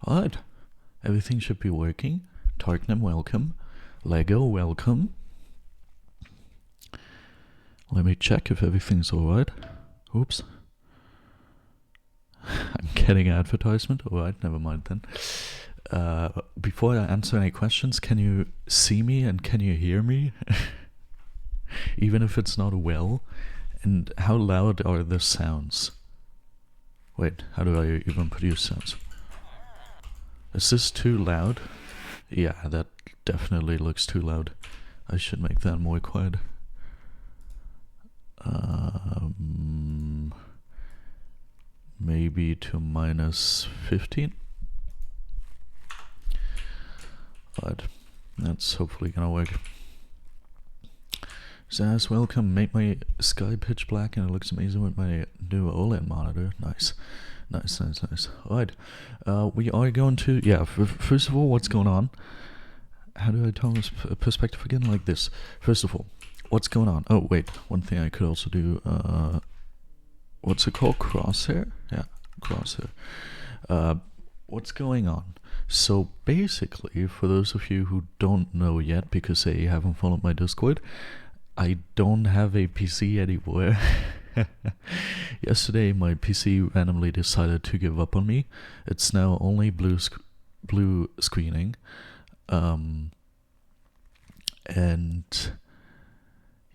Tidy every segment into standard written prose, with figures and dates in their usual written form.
Alright, everything should be working. Tarknam, welcome. Lego, welcome. Let me check if everything's alright. Oops. I'm getting advertisement. Alright, never mind then. Before I answer any questions, can you see me and can you hear me? Even if it's not well? And how loud are the sounds? Wait, how do I even produce sounds? Is this too loud? Yeah, that definitely looks too loud. I should make that more quiet. Maybe to -15. But that's hopefully gonna work. Zaz, welcome. Make my sky pitch black and it looks amazing with my new OLED monitor. Nice. Nice. Alright, we are going to, first of all, what's going on? How do I tell this perspective again? Like this. First of all, what's going on? Oh, wait, one thing I could also do, what's it called? Crosshair? Yeah, crosshair. What's going on? So basically, for those of you who don't know yet, because they haven't followed my Discord, I don't have a PC anymore. Yesterday my PC randomly decided to give up on me. It's now only blue screening. And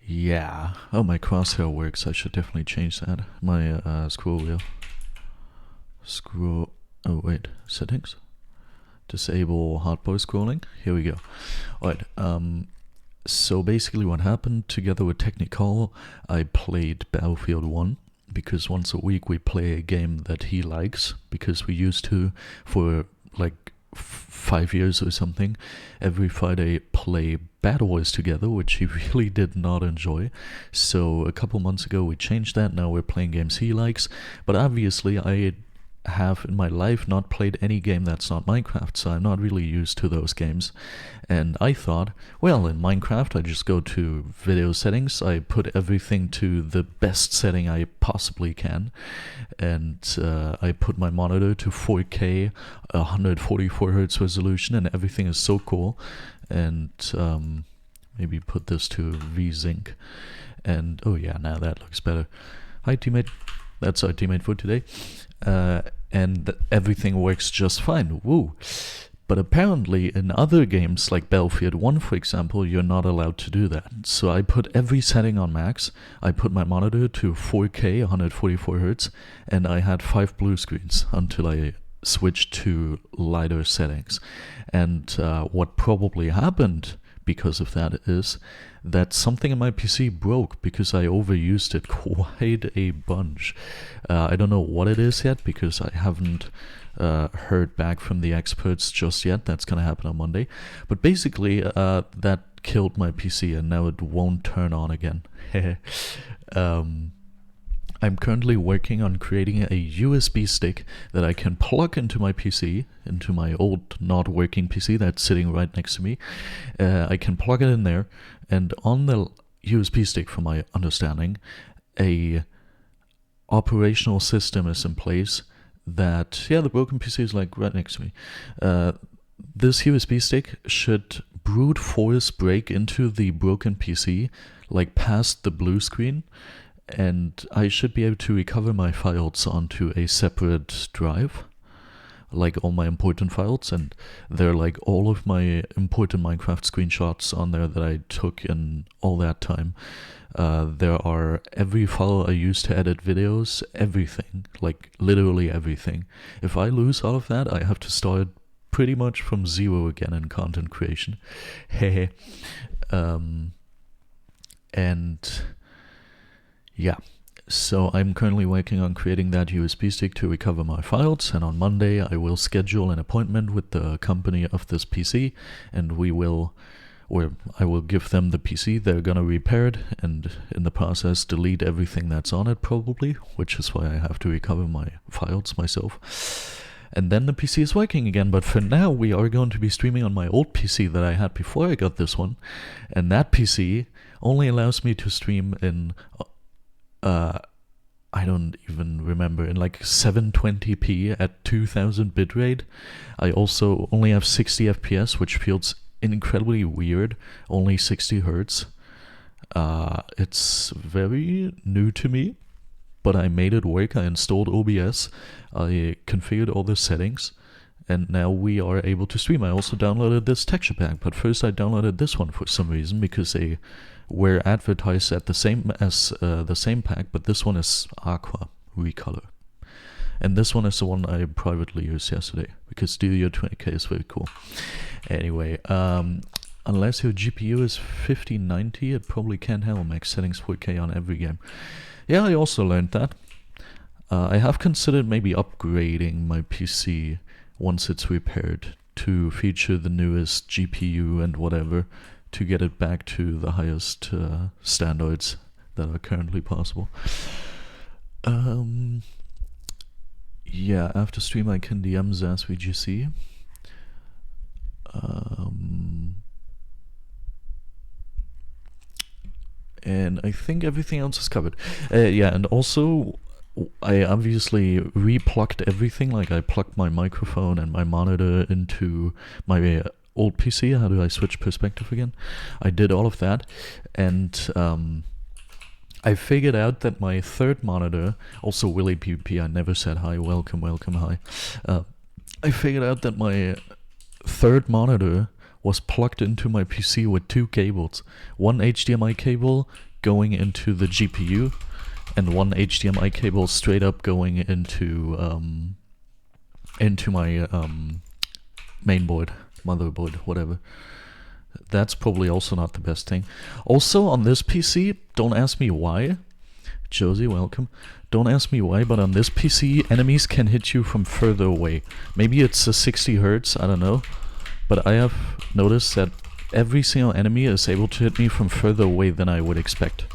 yeah. Oh, my crosshair works. I should definitely change that. My scroll wheel. Oh wait, settings. Disable hardboy scrolling. Here we go. Alright, so basically what happened, together with Technical, I played Battlefield 1, because once a week we play a game that he likes, because we used to, for like 5 years or something, every Friday play BedWars together, which he really did not enjoy. So a couple months ago we changed that, now we're playing games he likes, but obviously I have in my life not played any game that's not Minecraft, so I'm not really used to those games. And I thought, well, in Minecraft I just go to video settings, I put everything to the best setting I possibly can, and I put my monitor to 4K 144Hz resolution, and everything is so cool. And maybe put this to VSync, and oh yeah, now that looks better. Hi teammate, that's our teammate for today. And everything works just fine, woo. But apparently in other games, like Battlefield 1 for example, you're not allowed to do that. So I put every setting on max, I put my monitor to 4K 144Hz, and I had 5 blue screens until I switched to lighter settings. And what probably happened because of that is that something in my PC broke because I overused it quite a bunch. I don't know what it is yet because I haven't heard back from the experts just yet. That's gonna happen on Monday. But basically that killed my PC and now it won't turn on again. I'm currently working on creating a USB stick that I can plug into my PC, into my old not working PC that's sitting right next to me. I can plug it in there, and on the USB stick, from my understanding, a operational system is in place that, yeah, the broken PC is like right next to me. This USB stick should brute force break into the broken PC, like past the blue screen, and I should be able to recover my files onto a separate drive, like all my important files, and they're like all of my important Minecraft screenshots on there that I took in all that time. There are every file I used to edit videos, everything, like literally everything. If I lose all of that, I have to start pretty much from zero again in content creation. Hey, and yeah, so I'm currently working on creating that USB stick to recover my files, and on Monday I will schedule an appointment with the company of this PC, and I will give them the PC, they're gonna repair it, and in the process delete everything that's on it probably, which is why I have to recover my files myself. And then the PC is working again, but for now we are going to be streaming on my old PC that I had before I got this one, and that PC only allows me to stream in I don't even remember, in like 720p at 2000 bitrate. I also only have 60 FPS, which feels incredibly weird. Only 60 hertz. It's very new to me, but I made it work. I installed OBS, I configured all the settings, and now we are able to stream. I also downloaded this texture pack, but first I downloaded this one for some reason, because they were advertised at the same as the same pack, but this one is Aqua Recolor. And this one is the one I privately used yesterday, because Studio 20K is very cool. Anyway, unless your GPU is 5090, it probably can't handle max settings 4K on every game. Yeah, I also learned that. I have considered maybe upgrading my PC once it's repaired to feature the newest GPU and whatever, to get it back to the highest standards that are currently possible. Yeah, after stream I can DM Zaz VGC. And I think everything else is covered. Yeah, and also I obviously replugged everything. Like, I plugged my microphone and my monitor into my old PC. How do I switch perspective again? I did all of that, and I figured out that my third monitor, also Willy PvP, I never said hi, welcome, hi. I figured out that my third monitor was plugged into my PC with two cables. One HDMI cable going into the GPU, and one HDMI cable straight up going into my mainboard, motherboard, whatever. That's probably also not the best thing. Also on this PC, don't ask me why. Josie, welcome. Don't ask me why, but on this PC, enemies can hit you from further away. Maybe it's a 60 hertz, I don't know. But I have noticed that every single enemy is able to hit me from further away than I would expect.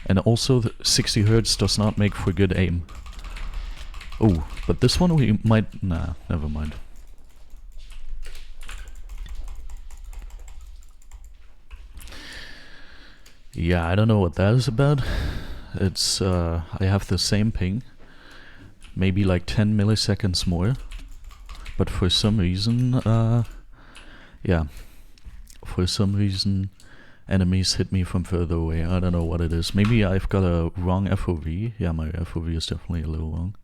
And also, 60 hertz does not make for good aim. Oh, but this one we might... Nah, never mind. Yeah, I don't know what that is about. It's, I have the same ping. Maybe like 10 milliseconds more. But for some reason, yeah. For some reason, enemies hit me from further away. I don't know what it is. Maybe I've got a wrong FOV. Yeah, my FOV is definitely a little wrong.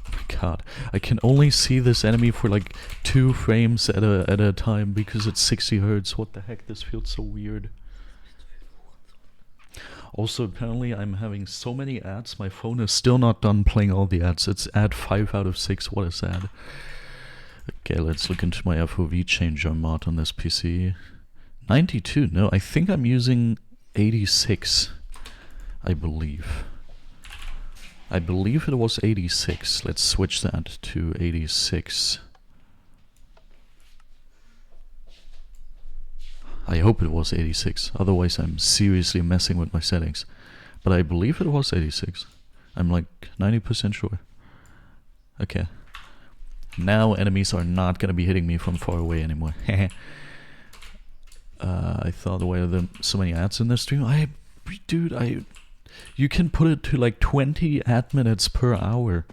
Oh my god. I can only see this enemy for like 2 frames at a time because it's 60 hertz. What the heck? This feels so weird. Also, apparently I'm having so many ads, my phone is still not done playing all the ads. It's ad 5 out of 6, what a sad. Okay, let's look into my FOV changer mod on this PC. 92, no, I think I'm using 86, I believe. I believe it was 86, let's switch that to 86. I hope it was 86, otherwise I'm seriously messing with my settings. But I believe it was 86. I'm like 90% sure. Okay. Now enemies are not gonna be hitting me from far away anymore. I thought there were so many ads in this stream. Dude, you can put it to like 20 ad minutes per hour.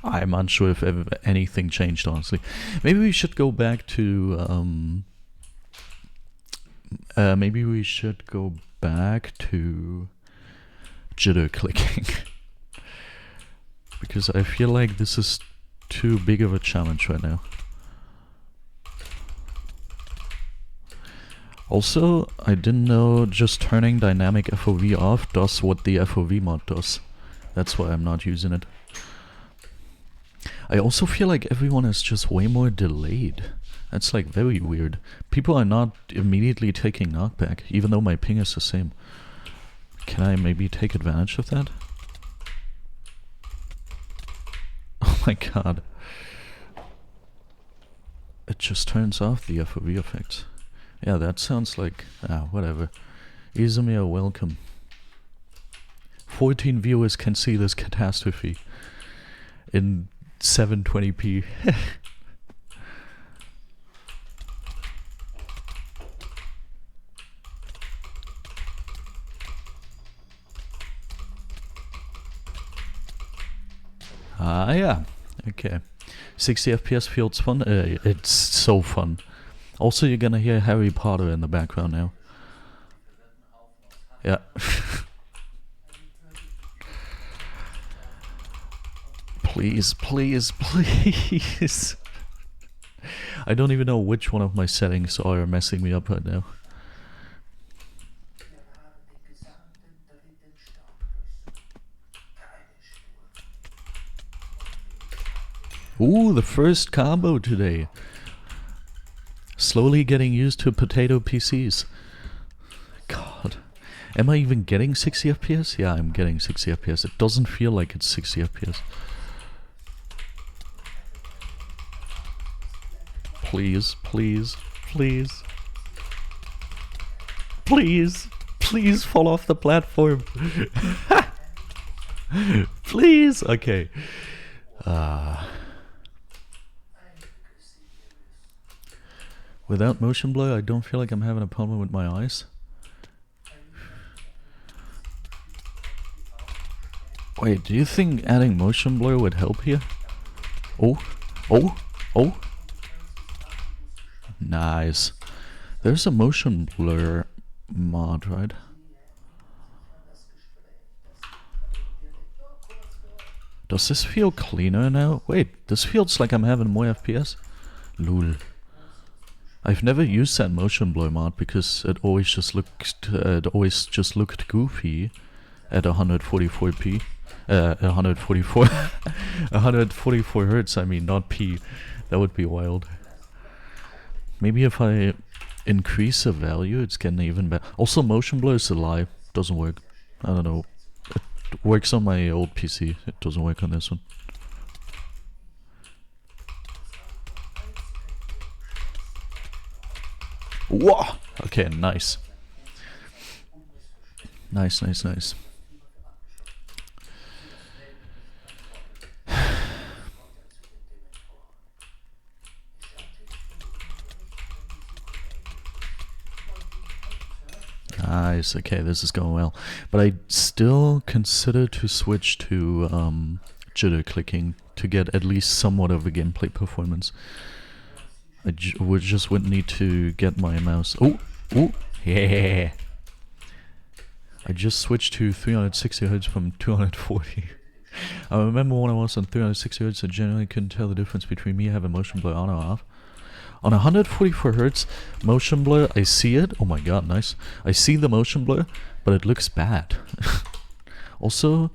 I'm unsure if ever anything changed, honestly. Maybe we should go back to jitter clicking. Because I feel like this is too big of a challenge right now. Also, I didn't know just turning dynamic FOV off does what the FOV mod does. That's why I'm not using it. I also feel like everyone is just way more delayed. That's like very weird. People are not immediately taking knockback, even though my ping is the same. Can I maybe take advantage of that? Oh my god. It just turns off the FOV effects. Yeah, that sounds like... whatever. Izumir, welcome. 14 viewers can see this catastrophe in 720p. Yeah. Okay. 60 FPS feels fun. It's so fun. Also, you're gonna hear Harry Potter in the background now. Yeah. Please, please, please. I don't even know which one of my settings are messing me up right now. Ooh, the first combo today. Slowly getting used to potato PCs. God. Am I even getting 60 FPS? Yeah, I'm getting 60 FPS. It doesn't feel like it's 60 FPS. Please, please, please. Please, please fall off the platform. Please. Okay. Without motion blur, I don't feel like I'm having a problem with my eyes. Wait, do you think adding motion blur would help here? Oh, oh, oh. Nice. There's a motion blur mod, right? Does this feel cleaner now? Wait, this feels like I'm having more FPS. Lol. I've never used that motion blur mod because it always just looked goofy at 144p. 144 144 hertz, I mean, not p. That would be wild. Maybe if I increase the value, it's getting even better. Also, motion blur is a lie. Doesn't work. I don't know. It works on my old PC. It doesn't work on this one. Whoa! Okay, nice. Nice, nice, nice. Nice, okay, this is going well. But I still consider to switch to jitter clicking to get at least somewhat of a gameplay performance. I wouldn't need to get my mouse. Oh, oh, yeah. I just switched to 360 Hz from 240. I remember when I was on 360 Hz, I generally couldn't tell the difference between me having motion blur on or off. On 144 Hz, motion blur, I see it. Oh my god, nice. I see the motion blur, but it looks bad. Also,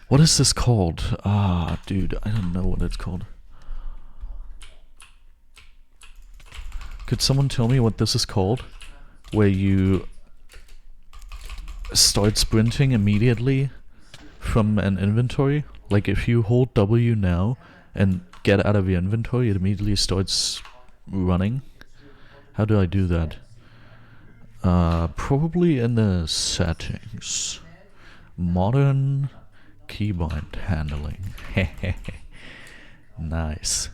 what is this called? Ah, dude, I don't know what it's called. Could someone tell me what this is called? Where you start sprinting immediately from an inventory? Like if you hold W now and get out of your inventory, it immediately starts running. How do I do that? Probably in the settings. Modern keybind handling. Nice.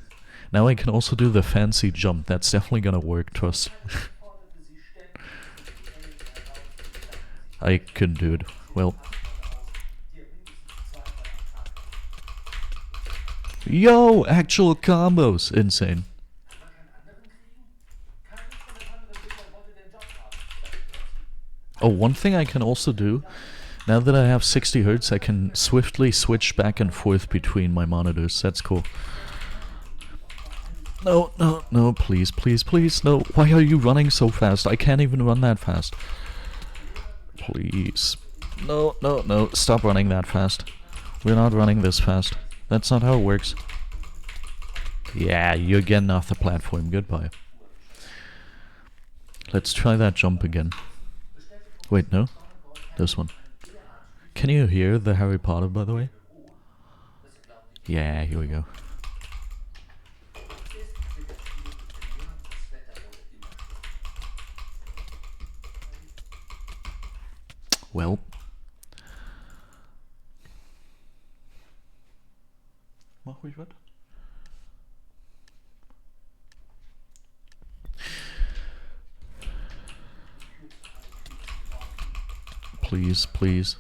Now I can also do the fancy jump. That's definitely gonna work, trust. I couldn't do it. Well. Yo, actual combos. Insane. Oh, one thing I can also do, now that I have 60 Hz, I can swiftly switch back and forth between my monitors. That's cool. No, no, no, please, please, please, no. Why are you running so fast? I can't even run that fast. Please. No, no, no, stop running that fast. We're not running this fast. That's not how it works. Yeah, you're getting off the platform. Goodbye. Let's try that jump again. Wait, no? This one. Can you hear the Harry Potter, by the way? Yeah, here we go. Well. mach ruhig was. Please, please.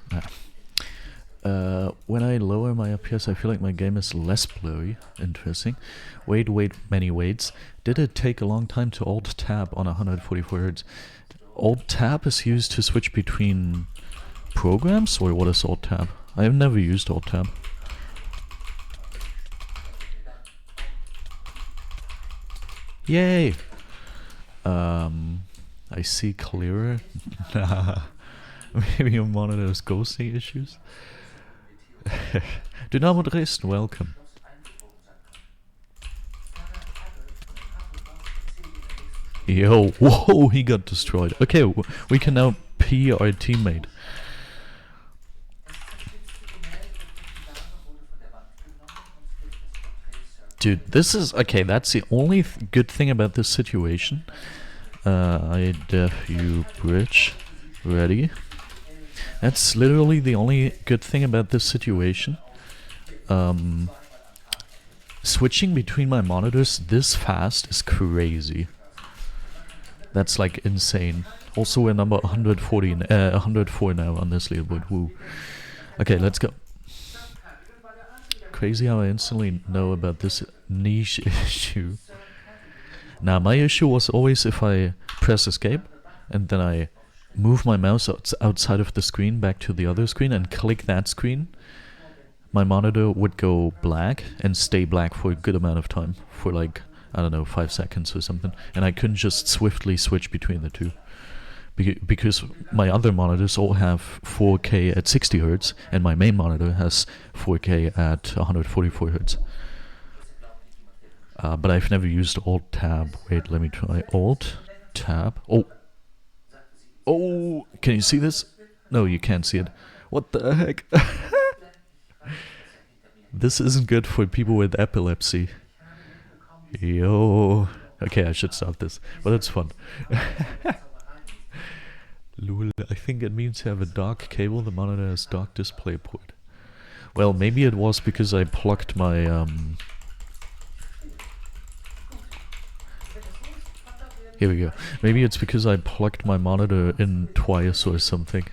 When I lower my FPS, I feel like my game is less blurry. Interesting. Wait, many waits. Did it take a long time to Alt-Tab on 144 Hz? Alt-Tab is used to switch between programs, or what is Alt-Tab? I have never used Alt-Tab. Yay! I see clearer. Nah. Maybe your monitor has ghosting issues. Dynamo Dresden, welcome. Yo, whoa, he got destroyed. Okay, we can now P our teammate. Dude, this is... Okay, that's the only good thing about this situation. I def you bridge. Ready? That's literally the only good thing about this situation. Switching between my monitors this fast is crazy. That's like insane. Also we're number 104 now on this leaderboard. Woo. Okay, let's go. Crazy how I instantly know about this niche issue. Now my issue was always if I press escape and then I move my mouse outside of the screen back to the other screen and click that screen, my monitor would go black and stay black for a good amount of time, for like, I don't know, 5 seconds or something, and I couldn't just swiftly switch between the two. Because my other monitors all have 4K at 60 Hz and my main monitor has 4K at 144 Hz. But I've never used Alt-Tab. Wait, let me try Alt-Tab. Oh, can you see this? No, you can't see it. What the heck? This isn't good for people with epilepsy. Yo. Okay, I should stop this, but it's fun. Lul, I think it means you have a dark cable, the monitor has dark display port. Well, maybe it was because I plugged my here we go. Maybe it's because I plugged my monitor in twice or something.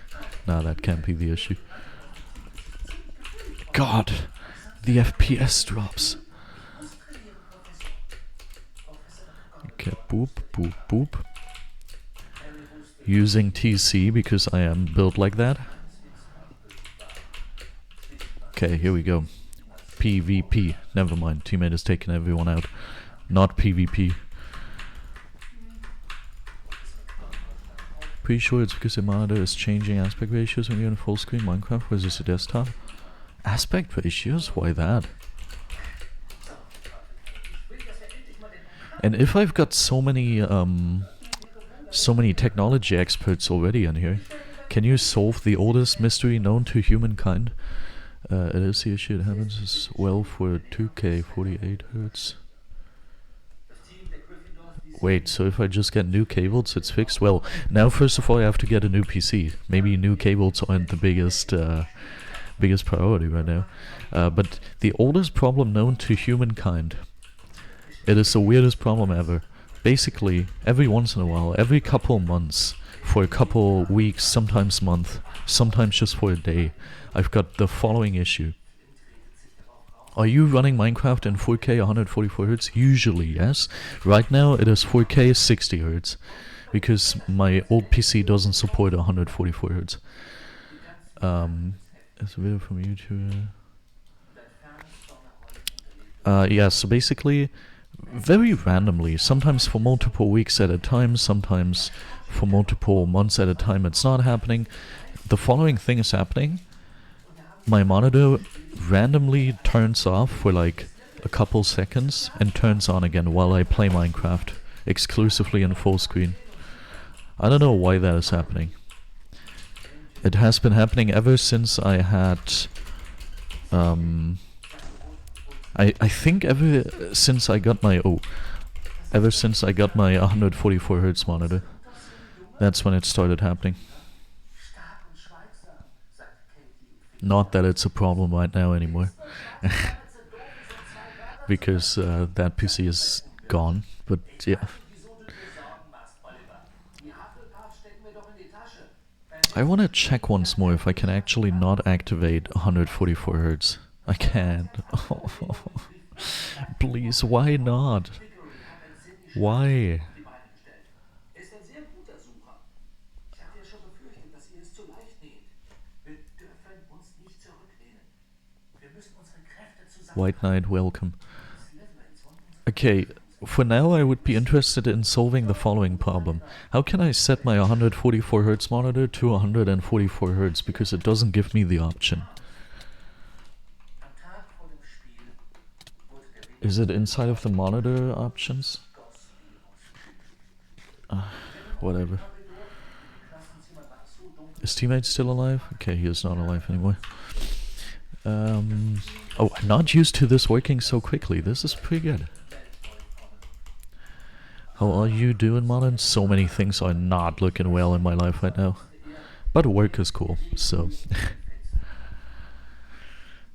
Nah, that can't be the issue. God, the FPS drops. Okay, boop, boop, boop. Using TC because I am built like that. Okay, here we go. PvP. Never mind, teammate has taken everyone out. Not PvP. Pretty sure it's because the monitor is changing aspect ratios when you're in full screen Minecraft versus a desktop. Aspect ratios? Why that? And if I've got so many technology experts already in here, can you solve the oldest mystery known to humankind? It is the issue. It happens as well for 2K 48 Hz. Wait, so if I just get new cables, it's fixed? Well, now first of all I have to get a new PC. Maybe new cables aren't the biggest priority right now. But the oldest problem known to humankind. It is the weirdest problem ever. Basically, every once in a while, every couple months, for a couple weeks, sometimes month, sometimes just for a day, I've got the following issue. Are you running Minecraft in 4K 144 Hz? Usually, yes. Right now it is 4K 60 Hz because my old PC doesn't support 144 Hz. It's a video from YouTube. Yeah, so basically, very randomly, sometimes for multiple weeks at a time, sometimes for multiple months at a time, it's not happening. The following thing is happening. My monitor randomly turns off for like a couple seconds and turns on again while I play Minecraft, exclusively in full screen. I don't know why that is happening. It has been happening ever since I had... I think ever since I got my... ever since I got my 144 Hz monitor. That's when it started happening. Not that it's a problem right now anymore. because that PC is gone. But yeah, I want to check once more if I can actually not activate 144 Hertz. I can't. Please, why not? Why? White Knight, welcome. Okay, for now I would be interested in solving the following problem. How can I set my 144 Hz monitor to 144 Hz, because it doesn't give me the option. Is it inside of the monitor options? Whatever. Is teammate still alive? Okay, he is not alive anymore. Oh, I'm not used to this working so quickly. This is pretty good. How are you doing, Modern? So many things are not looking well in my life right now. But work is cool, so...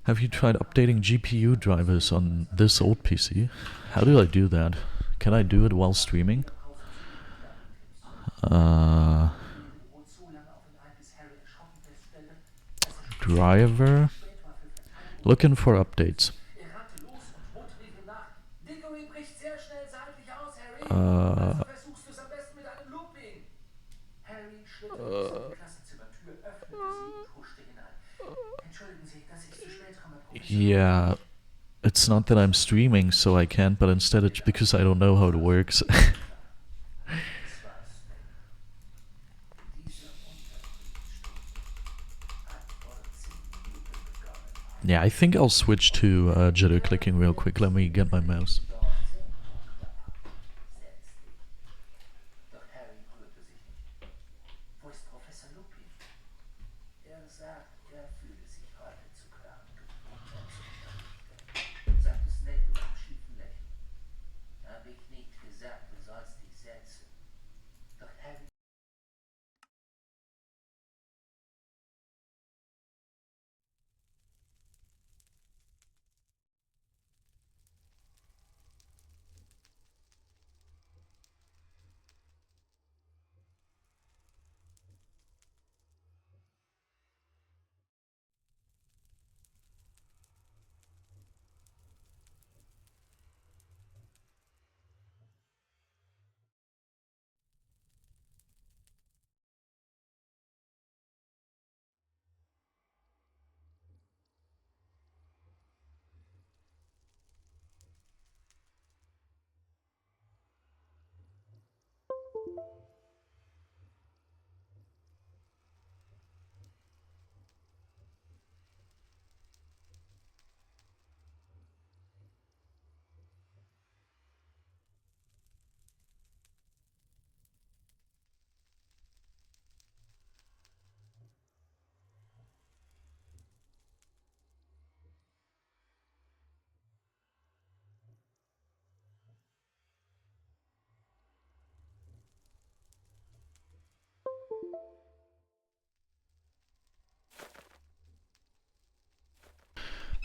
Have you tried updating GPU drivers on this old PC? How do I do that? Can I do it while streaming? Driver? Looking for updates. Yeah, it's not that I'm streaming, so I can't, but instead it's because I don't know how it works. Yeah, I think I'll switch to jitter clicking real quick. Let me get my mouse.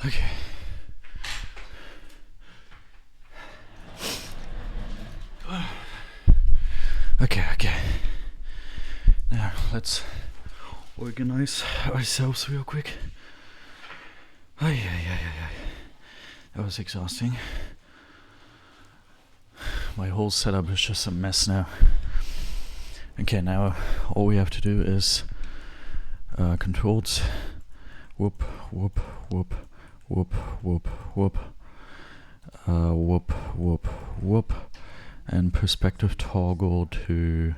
Okay. Okay. Now, let's organize ourselves real quick. Ay. That was exhausting. My whole setup is just a mess now. Okay, now all we have to do is controls, whoop, and perspective toggle to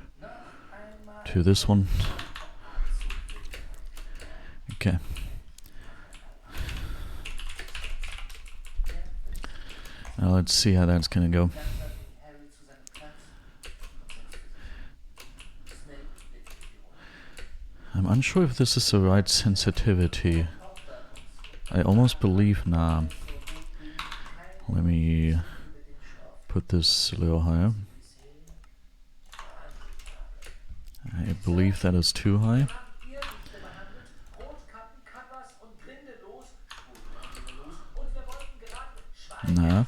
this one. Okay. Now let's see how that's gonna go. I'm unsure if this is the right sensitivity. I almost believe nah. Let me put this a little higher. I believe that is too high. Na?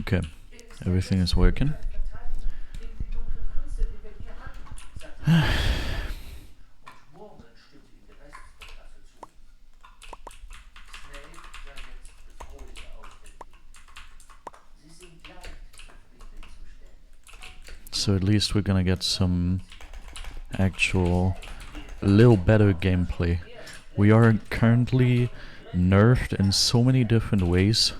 Okay, everything is working. So at least we're gonna get some actual, a little better gameplay. We are currently nerfed in so many different ways.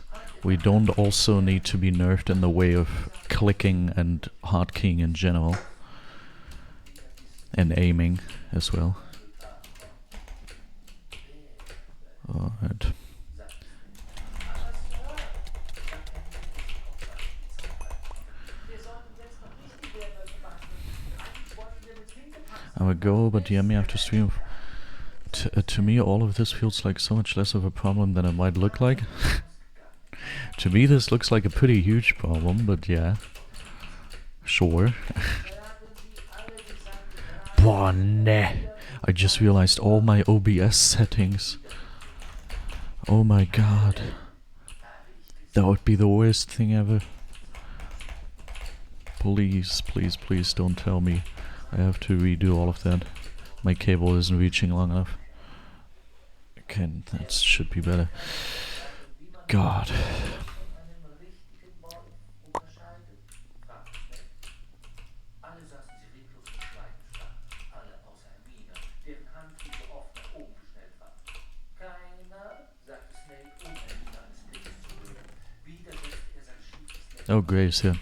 We don't also need to be nerfed in the way of clicking and hotkeying in general. And aiming as well. Alright. I would go, but DM me after stream. To me, all of this feels like so much less of a problem than it might look like. To me, this looks like a pretty huge problem, but yeah. Sure. Boah, ne. I just realized all my OBS settings. Oh my god. That would be the worst thing ever. Please, please, please don't tell me I have to redo all of that. My cable isn't reaching long enough. Okay, that should be better. God. Oh, Grace, yeah.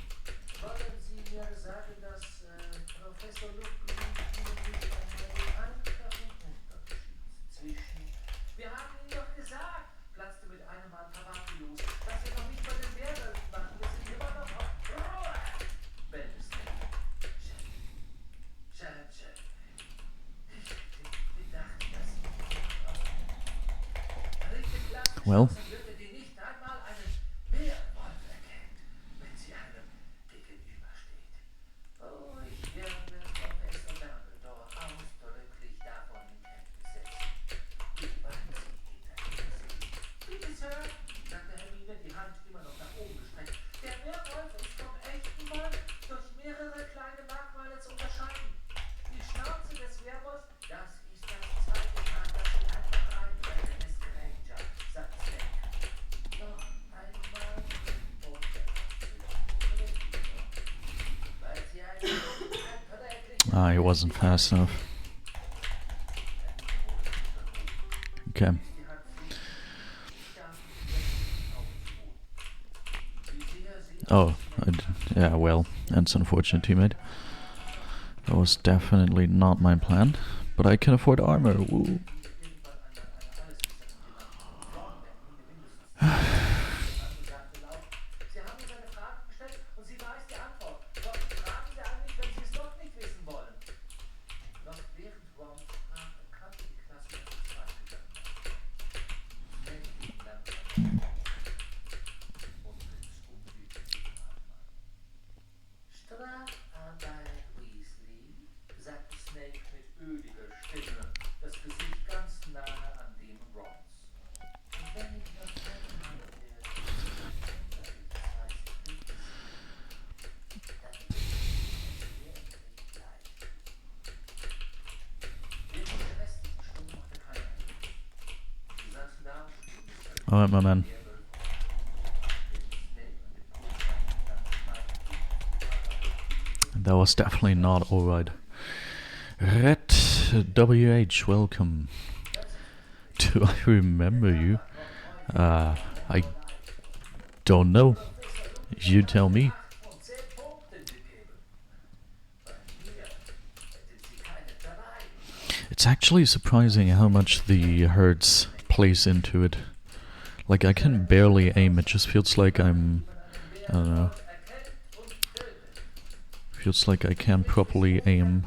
Well. Ah, it wasn't fast enough. Okay. Oh, yeah, well, that's unfortunate, teammate. That was definitely not my plan, but I can afford armor. Woo. Alright, my man. That was definitely not alright. Red WH, welcome. Do I remember you? I don't know. You tell me. It's actually surprising how much the hertz plays into it. Like, I can barely aim, it just feels like I'm... I don't know. Feels like I can't properly aim.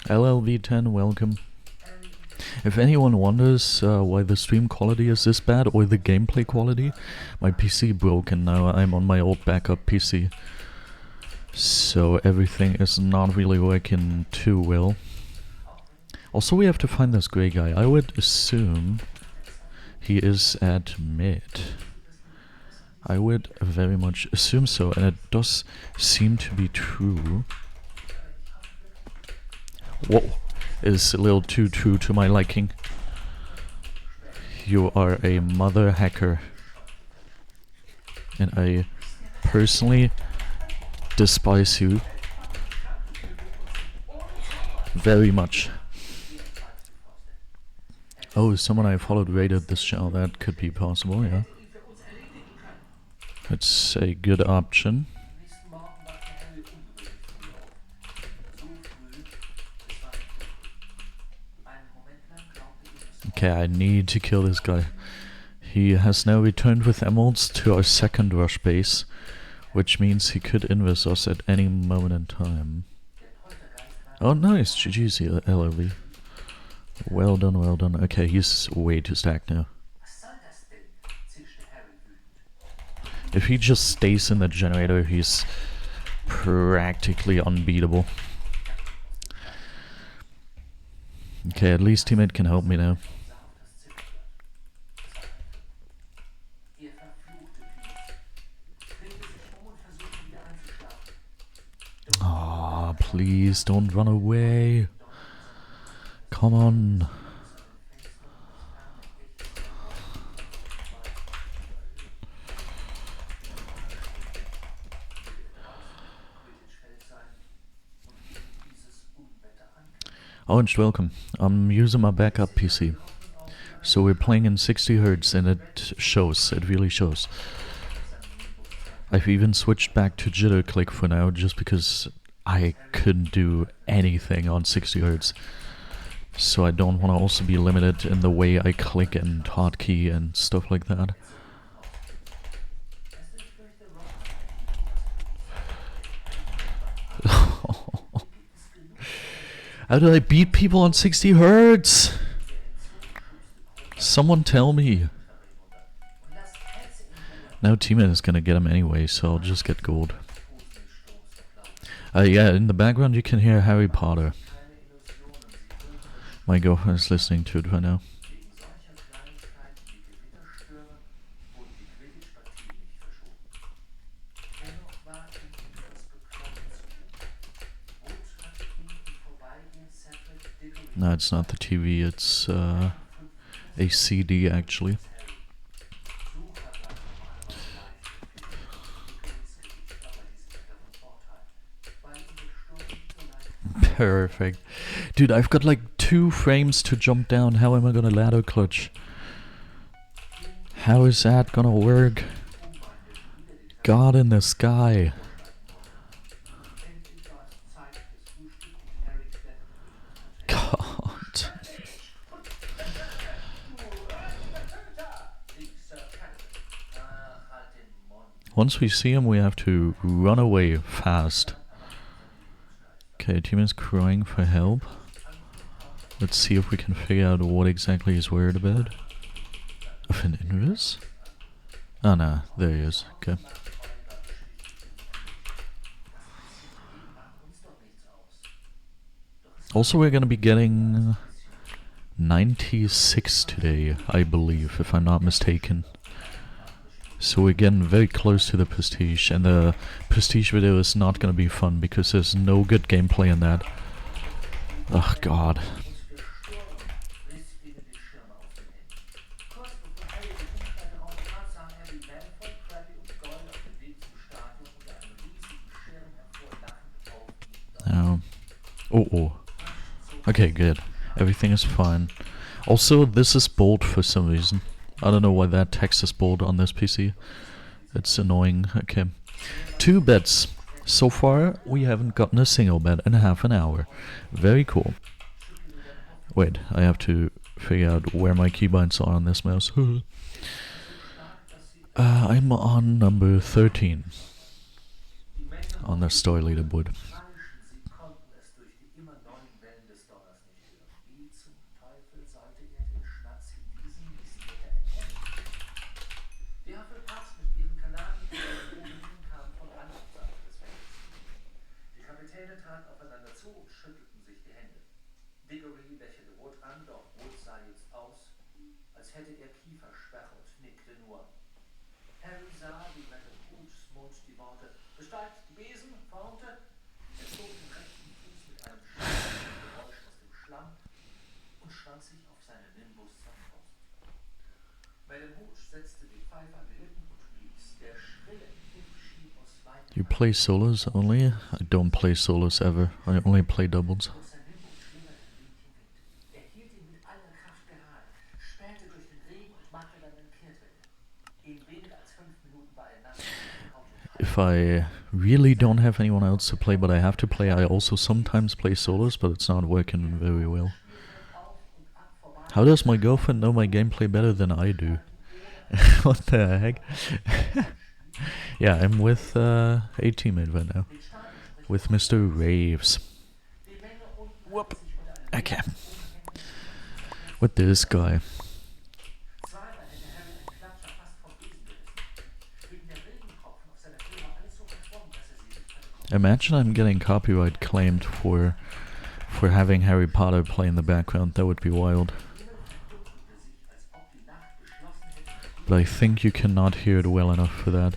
LLV10, welcome. If anyone wonders why the stream quality is this bad or the gameplay quality, my PC broke and now I'm on my old backup PC. So everything is not really working too well. Also, we have to find this grey guy. I would assume he is at mid. I would very much assume so, and it does seem to be true. Whoa, is a little too true to my liking. You are a mother hacker. And I personally despise you very much. Oh, someone I followed raided this channel. That could be possible, yeah. It's a good option. Okay, I need to kill this guy. He has now returned with emeralds to our second rush base, which means he could invis us at any moment in time. Oh, nice. GG's, LLV. Well done, well done. Okay, he's way too stacked now. If he just stays in the generator, he's practically unbeatable. Okay, at least teammate can help me now. Ah, please don't run away. Come on. Orange, welcome. I'm using my backup PC. So we're playing in 60 Hz and it shows, it really shows. I've even switched back to jitter click for now just because I couldn't do anything on 60 Hz. So I don't want to also be limited in the way I click and hotkey and stuff like that. How do I beat people on 60 Hz? Someone tell me. Now teammate is gonna get him anyway, so I'll just get gold. Yeah, in the background you can hear Harry Potter. My girlfriend is listening to it right now. No, it's not the TV, it's a CD actually. Perfect. Dude, I've got like 2 frames to jump down. How am I gonna ladder clutch? How is that gonna work? God in the sky. God. Once we see him, we have to run away fast. Okay, team is crying for help. Let's see if we can figure out what exactly he's worried about. Of an invis? Oh no, there he is. Okay. Also, we're gonna be getting 96 today, I believe, if I'm not mistaken. So we're getting very close to the prestige, and the prestige video is not gonna be fun because there's no good gameplay in that. Oh god. Oh. Okay, good. Everything is fine. Also, this is bold for some reason. I don't know why that text is bold on this PC. It's annoying. Okay. 2 bets. So far, we haven't gotten a single bet in half an hour. Very cool. Wait, I have to figure out where my keybinds are on this mouse. I'm on number 13 on the story leaderboard. You play solos only? I don't play solos ever. I only play doubles. If I really don't have anyone else to play but I have to play, I also sometimes play solos, but it's not working very well. How does my girlfriend know my gameplay better than I do? What the heck? Yeah, I'm with a teammate right now. With Mr. Raves. Whoop. Okay. With this guy. Imagine I'm getting copyright claimed for having Harry Potter play in the background. That would be wild. But I think you cannot hear it well enough for that.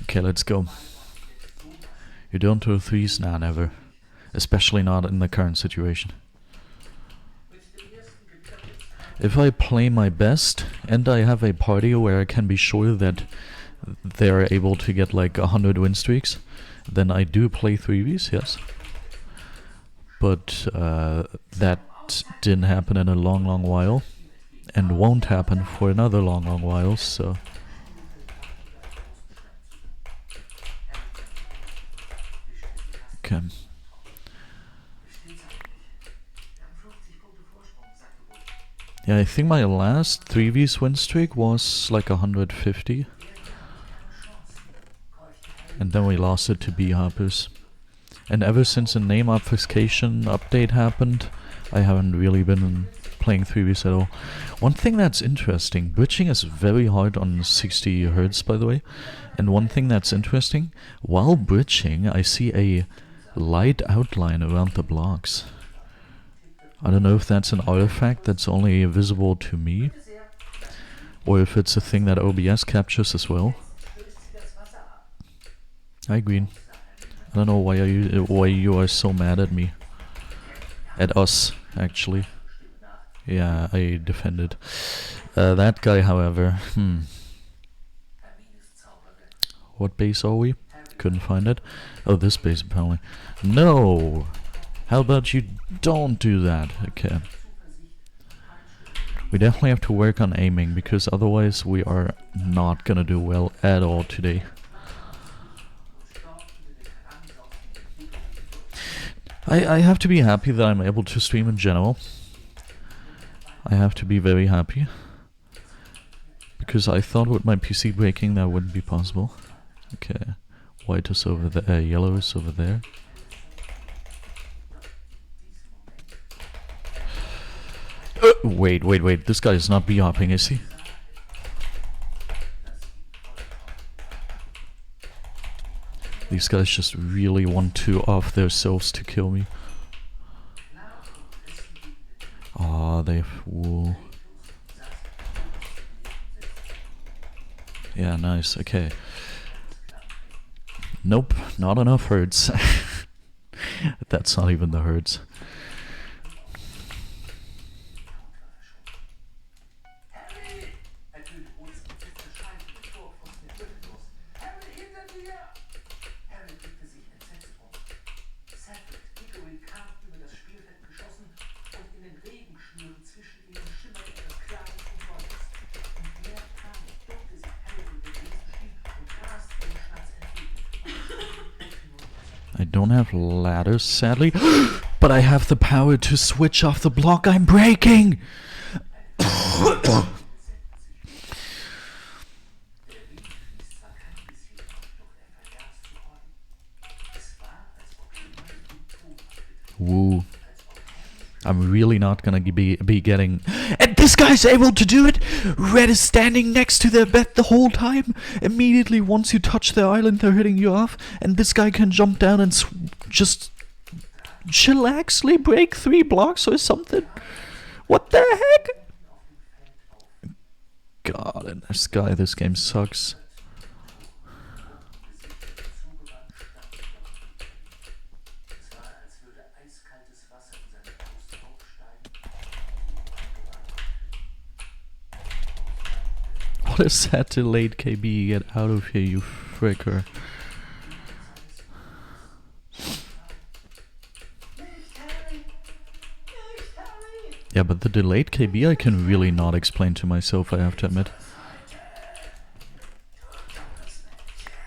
Okay, let's go. You don't do threes? Nah, never. Especially not in the current situation. If I play my best and I have a party where I can be sure that they're able to get like 100 win streaks, then I do play 3vs, yes. But that didn't happen in a long while and won't happen for another long while, so... Okay. Yeah, I think my last 3vs win streak was like 150. And then we lost it to B-Hoppers. And ever since the name obfuscation update happened, I haven't really been playing 3vs at all. One thing that's interesting, bridging is very hard on 60 Hz, by the way. And one thing that's interesting, while bridging, I see a light outline around the blocks. I don't know if that's an artifact that's only visible to me, or if it's a thing that OBS captures as well. Hi, Green. I don't know why you are so mad at me. At us, actually. Yeah, I defended. That guy, however, What base are we? Couldn't find it. Oh, this base apparently. No! How about you don't do that? Okay. We definitely have to work on aiming, because otherwise we are not gonna do well at all today. I have to be happy that I'm able to stream in general. I have to be very happy. Because I thought with my PC breaking that wouldn't be possible. Okay. White is over there, yellow is over there. Wait, this guy is not B-hopping, is he? These guys just really want to off themselves to kill me. Ah, they've wool. Yeah, nice, okay. Nope, not enough herds. That's not even the herds. I don't have ladders, sadly, but I have the power to switch off the block I'm breaking! Woo. I'm really not gonna be getting... And this guy's able to do it! Red is standing next to their bed the whole time! Immediately, once you touch their island, they're hitting you off, and this guy can jump down and just chillaxly break 3 blocks or something. What the heck? God, and this game sucks. What a sad delayed KB, get out of here, you fricker. Yeah, but the delayed KB I can really not explain to myself, I have to admit.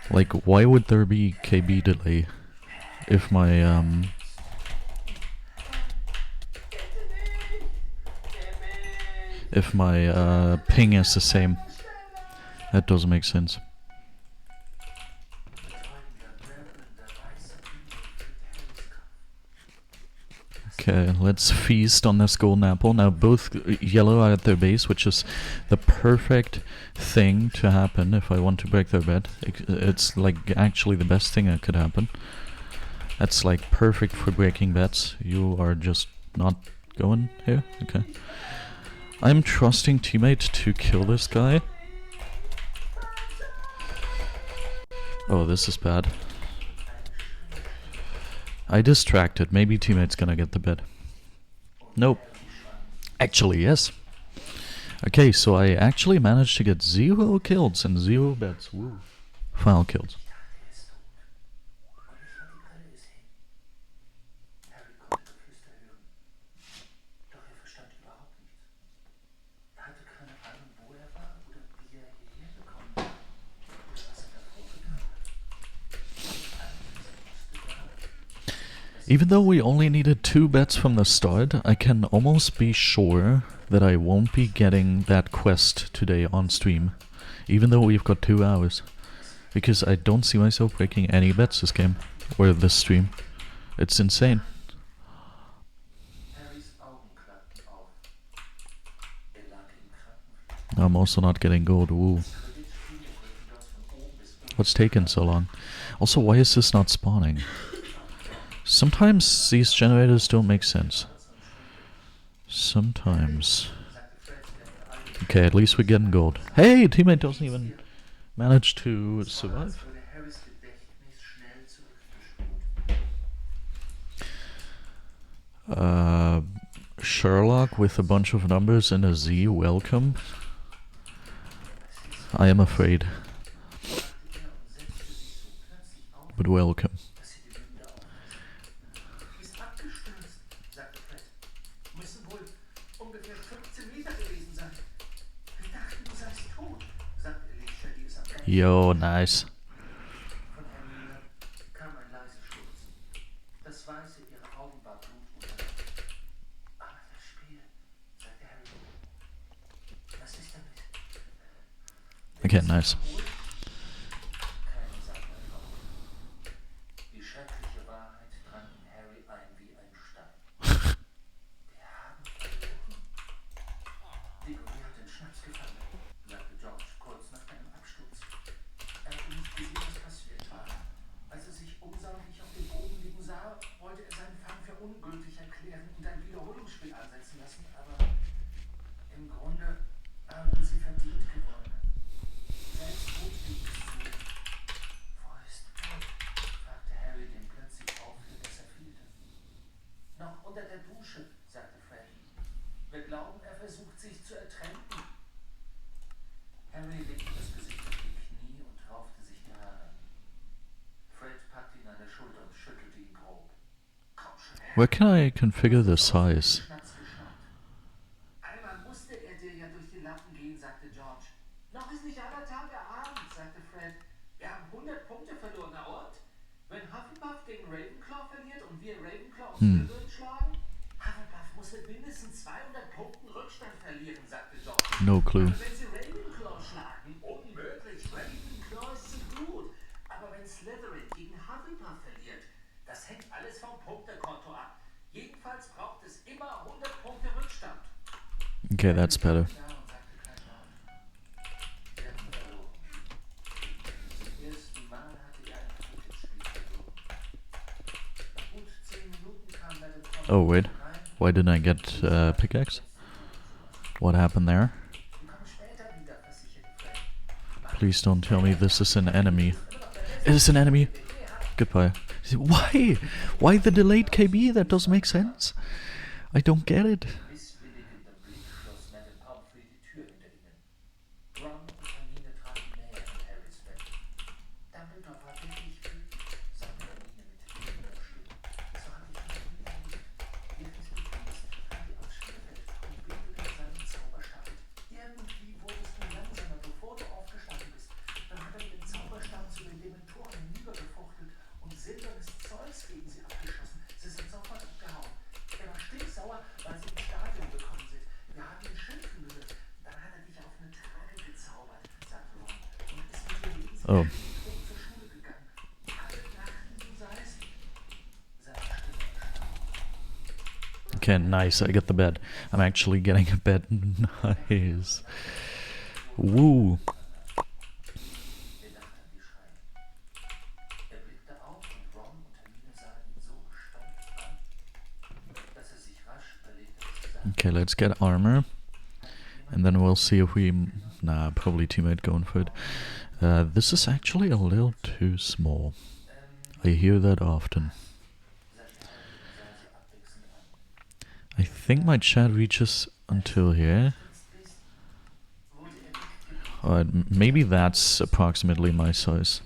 Like, why would there be KB delay if my ping is the same? That doesn't make sense. Okay, let's feast on this golden apple. Now both yellow are at their base, which is the perfect thing to happen if I want to break their bed. It's like actually the best thing that could happen. That's like perfect for breaking beds. You are just not going here? Okay. I'm trusting teammate to kill this guy. Oh, this is bad. I distracted. Maybe teammate's gonna get the bed. Nope. Actually, yes. Okay, so I actually managed to get 0 kills and 0 beds. Woo. Final kills. Even though we only needed 2 bets from the start, I can almost be sure that I won't be getting that quest today on stream. Even though we've got 2 hours. Because I don't see myself breaking any bets this game. Or this stream. It's insane. I'm also not getting gold. Woo. What's taking so long? Also, why is this not spawning? Sometimes these generators don't make sense. Sometimes. Okay, at least we're getting gold. Hey, teammate doesn't even manage to survive. Sherlock with a bunch of numbers and a Z, welcome. I am afraid. But welcome. Yo, nice. Okay, nice. Where can I configure the size? Einmal musste dir ja durch die Lappen gehen, sagte George. Noch ist nicht aller Tage Abend, sagte Fred. Wir haben 100 Punkte verloren, na und? Wenn Hufflepuff gegen Ravenclaw verliert und wir Ravenclaw und Slytherin schlagen? Hufflepuff muss mit mindestens 200 Punkten Rückstand verlieren, sagte George. No clue. Aber wenn sie Ravenclaw schlagen, unmöglich. Ravenclaw ist zu gut. Aber wenn Slytherin gegen Hufflepuff verliert, das hängt alles vom Punktekonto ab. immer 100 Punkte Rückstand. Okay, that's better. Ja, und sagte kein Wort. Sie hatten verloren. Zum ersten Mal hatte er ein Cricket-Spiel verloren. Nach gut 10 Minuten kam Madame Oh, wait. rein. Why didn't I get pickaxe? What happened there? Wir kommen später wieder, versicherte Fred. Please don't tell me this is an enemy. Is this an enemy? Goodbye. Why? Why the delayed KB? That doesn't make sense. I don't get it. Missbilligender Blick schloss Madame Pomfrey die Tür hinter ihnen. Ron und Hermine traten näher an Harrys Bett. Dumbledore war wirklich wütend, sagte Hermine mit wehender Stimme. So hatte ich noch nie erlebt. Wie er dies begrüßt, kam die aus Spielfeld und bildete seinen Zauberstab. Irgendwie wurdest du langsamer, bevor du aufgestanden bist. Dann hat er mit dem Zauberstab zu den Dementoren hinübergefuchtelt und silbernes Zeugs gegen sie abgeschossen. Sie sind sofort abgehauen. Er war stinksauer, weil sie ins Stadion gekommen sind. Wir haben ihn schimpfen gehört. Dann hat er dich auf eine Trage gezaubert, sagte Ron. Und ist mit dir Oh. zur Schule gegangen. Alle dachten, du seist seine Stimme erstarb. Okay, nice. I get the bed. I'm actually getting a bed. Nice. Woo. Er dachte an die Schreie. Er blickte auf und Ron und Hermine sahen ihn so erstaunt an, dass er sich rasch überlegte, was zu sagen. Okay, let's get armor. And then we'll see if we... Nah, probably teammate going for it. This is actually a little too small. I hear that often. I think my chat reaches until here. Maybe that's approximately my size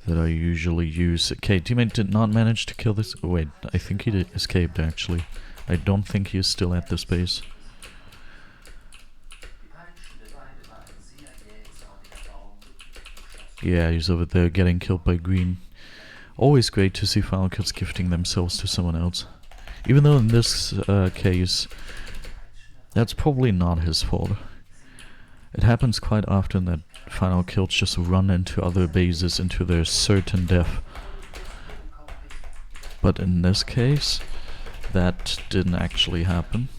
that I usually use. Okay, teammate did not manage to kill this. Oh, wait, I think he escaped actually. I don't think he is still at this base. Yeah, he's over there getting killed by green. Always great to see final kills gifting themselves to someone else. Even though in this case, that's probably not his fault. It happens quite often that final kills just run into other bases into their certain death. But in this case, that didn't actually happen.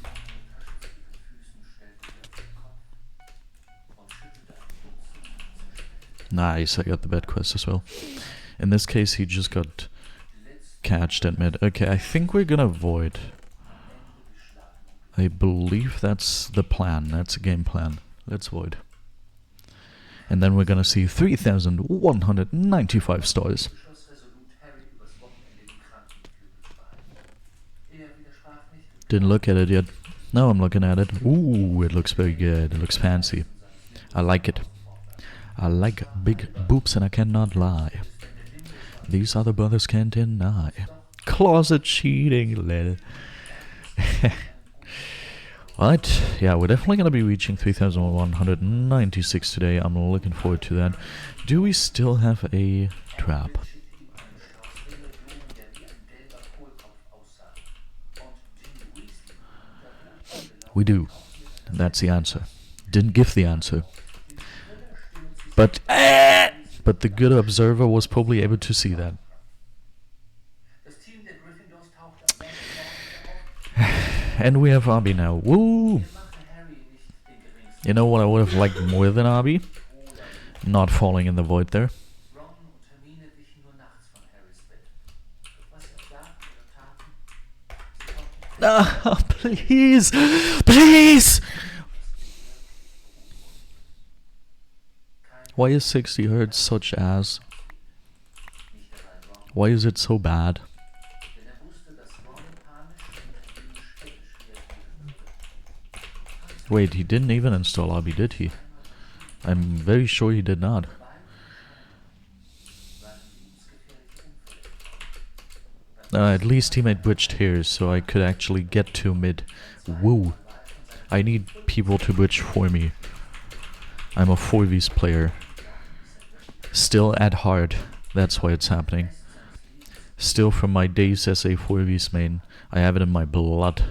Nice, I got the bed quest as well. In this case, he just got catched at mid. Okay, I think we're gonna void. I believe that's the plan. That's a game plan. Let's void. And then we're gonna see 3,195 stars. Didn't look at it yet. Now I'm looking at it. Ooh, it looks very good. It looks fancy. I like it. I like big boobs and I cannot lie. These other brothers can't deny. Closet cheating, lol. Right, yeah, we're definitely going to be reaching 3,196 today. I'm looking forward to that. Do we still have a trap? We do. That's the answer. Didn't give the answer. But the good observer was probably able to see that. And we have Abi now. Woo! You know what I would have liked more than Abi? Not falling in the void there. Ah, please! Please! Why is 60 Hz such as? Why is it so bad? Wait, he didn't even install Abi, did he? I'm very sure he did not. At least teammate bridged here, so I could actually get to mid. Woo! I need people to bridge for me. I'm a 4vs player. Still at heart, that's why it's happening. Still from my days as a 4vs main, I have it in my blood.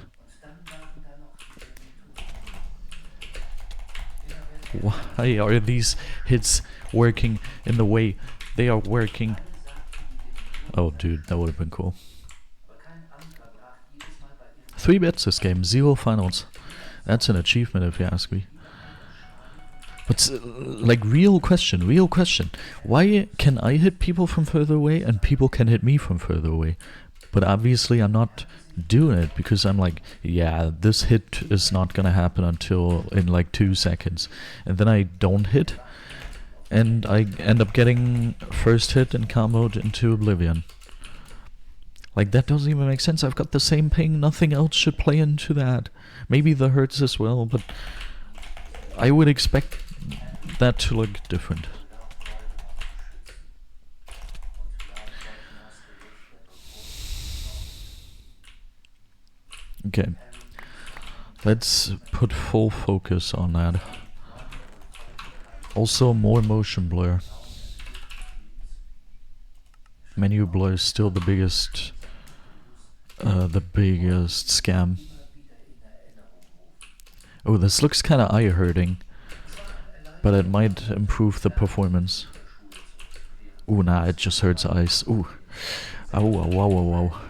Why are these hits working in the way they are working? Oh dude, that would have been cool. 3 bets this game, 0 finals. That's an achievement if you ask me. But like, real question. Why can I hit people from further away and people can hit me from further away? But obviously I'm not doing it because I'm like, yeah, this hit is not gonna happen until in like 2 seconds. And then I don't hit. And I end up getting first hit in Gamemode into oblivion. Like, that doesn't even make sense. I've got the same ping, nothing else should play into that. Maybe the hertz as well, but I would expect that to look different. Okay, let's put full focus on that. Also, more motion blur. Menu blur is still the biggest scam. Oh, this looks kind of eye hurting, but it might improve the performance. Ooh, nah, it just hurts eyes. Ooh, wow.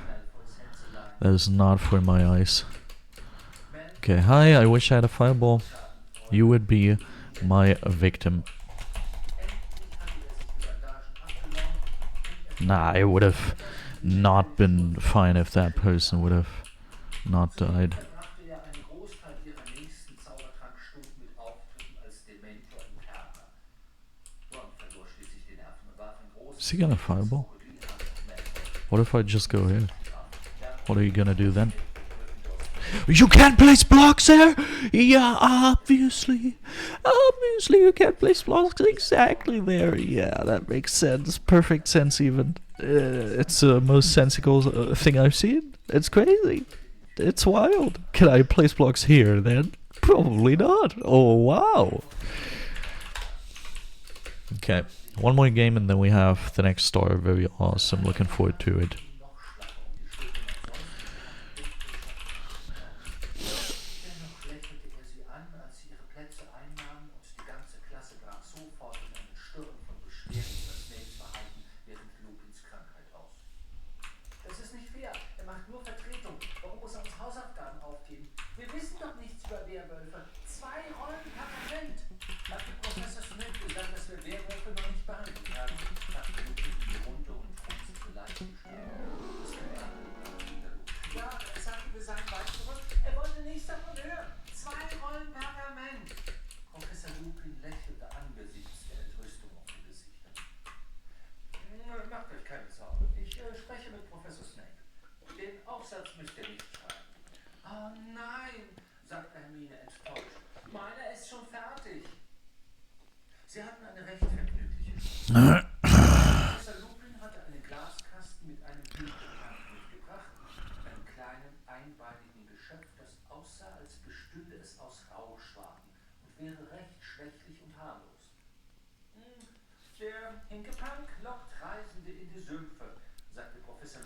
That is not for my eyes. Okay, hi, I wish I had a fireball. You would be my victim. Nah, I would have not been fine if that person would have not died. Is he gonna fireball? What if I just go here? What are you gonna do then? You can't place blocks there? Yeah, obviously. Obviously you can't place blocks exactly there. Yeah, that makes sense. Perfect sense even. It's the most sensical thing I've seen. It's crazy. It's wild. Can I place blocks here then? Probably not. Oh, wow. Okay, one more game and then we have the next star. Very awesome. Looking forward to it.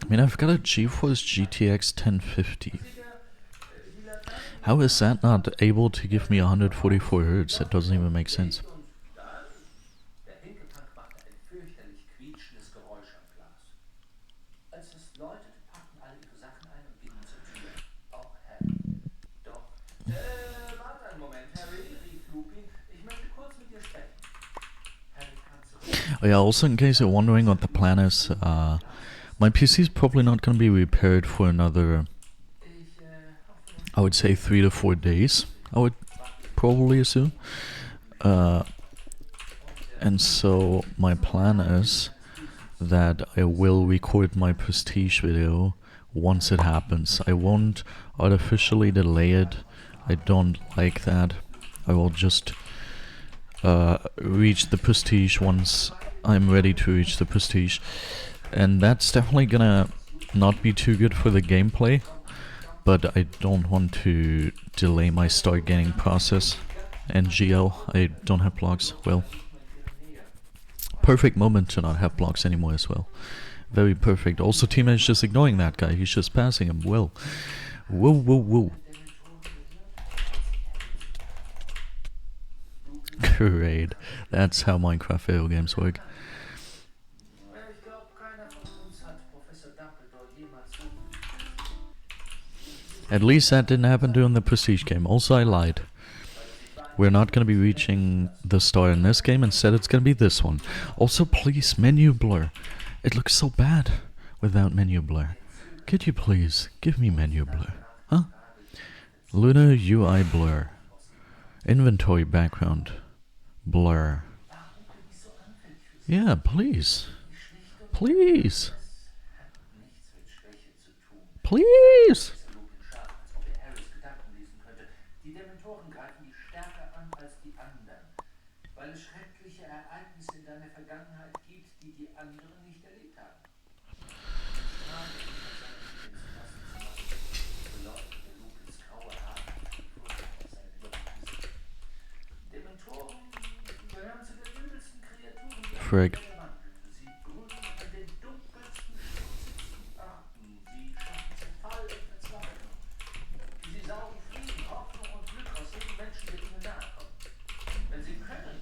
I mean, I've got a GeForce GTX 1050. How is that not able to give me 144 Hz? That doesn't even make sense. Oh yeah, also in case you're wondering what the plan is, my PC is probably not going to be repaired for another, I would say 3 to 4 days, I would probably assume. And so my plan is that I will record my Prestige video once it happens. I won't artificially delay it. I don't like that. I will just reach the Prestige once I'm ready to reach the Prestige. And that's definitely gonna not be too good for the gameplay, but I don't want to delay my start gaining process. And GL, I don't have blocks. Well, perfect moment to not have blocks anymore as well. Very perfect. Also, teammate's just ignoring that guy. He's just passing him. Well, whoa. Great. That's how Minecraft video games work. At least that didn't happen during the Prestige game. Also, I lied. We're not going to be reaching the star in this game. Instead, it's going to be this one. Also, please, menu blur. It looks so bad without menu blur. Could you please give me menu blur? Huh? Luna UI blur. Inventory background blur. Yeah, please. Please. Please. Die Dementoren greifen dich stärker an als die anderen, weil es schreckliche Ereignisse in deiner Vergangenheit gibt, die die anderen nicht erlebt haben. Dementoren gehören zu den übelsten Kreaturen der Frick. Sie brüten an den dunkelsten, schmutzigsten Arten. Sie schaffen Zerfall und Verzweiflung. Sie saugen Frieden, Hoffnung und Glück aus jedem Menschen, der ihnen nahe kommt. Wenn sie können,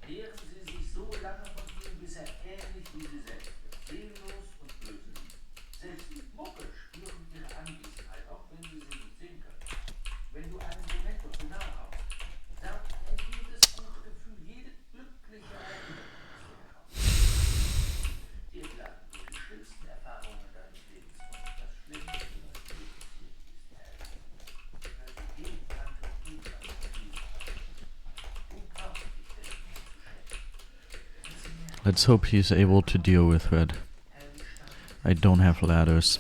nähren sie sich so lange von ihnen, bis er ähnlich wie sie selbst wird, seelenlos und böse. Selbst die Mucke spüren ihre Anwesenheit, auch wenn sie sie nicht sehen können. Wenn du einem Dementor zu nahe kommst, saugt er jedes gute Gefühl, jede glückliche Erinnerung aus dir heraus. Dir bleiben nur die schlimmsten Erfahrungen deines Lebens und das Schlimmste, was dir passiert ist, jeden anderen Gegenstand von dir. Du brauchst dich dessen nicht zu schätzen. Let's hope he's able to deal with red. I don't have ladders.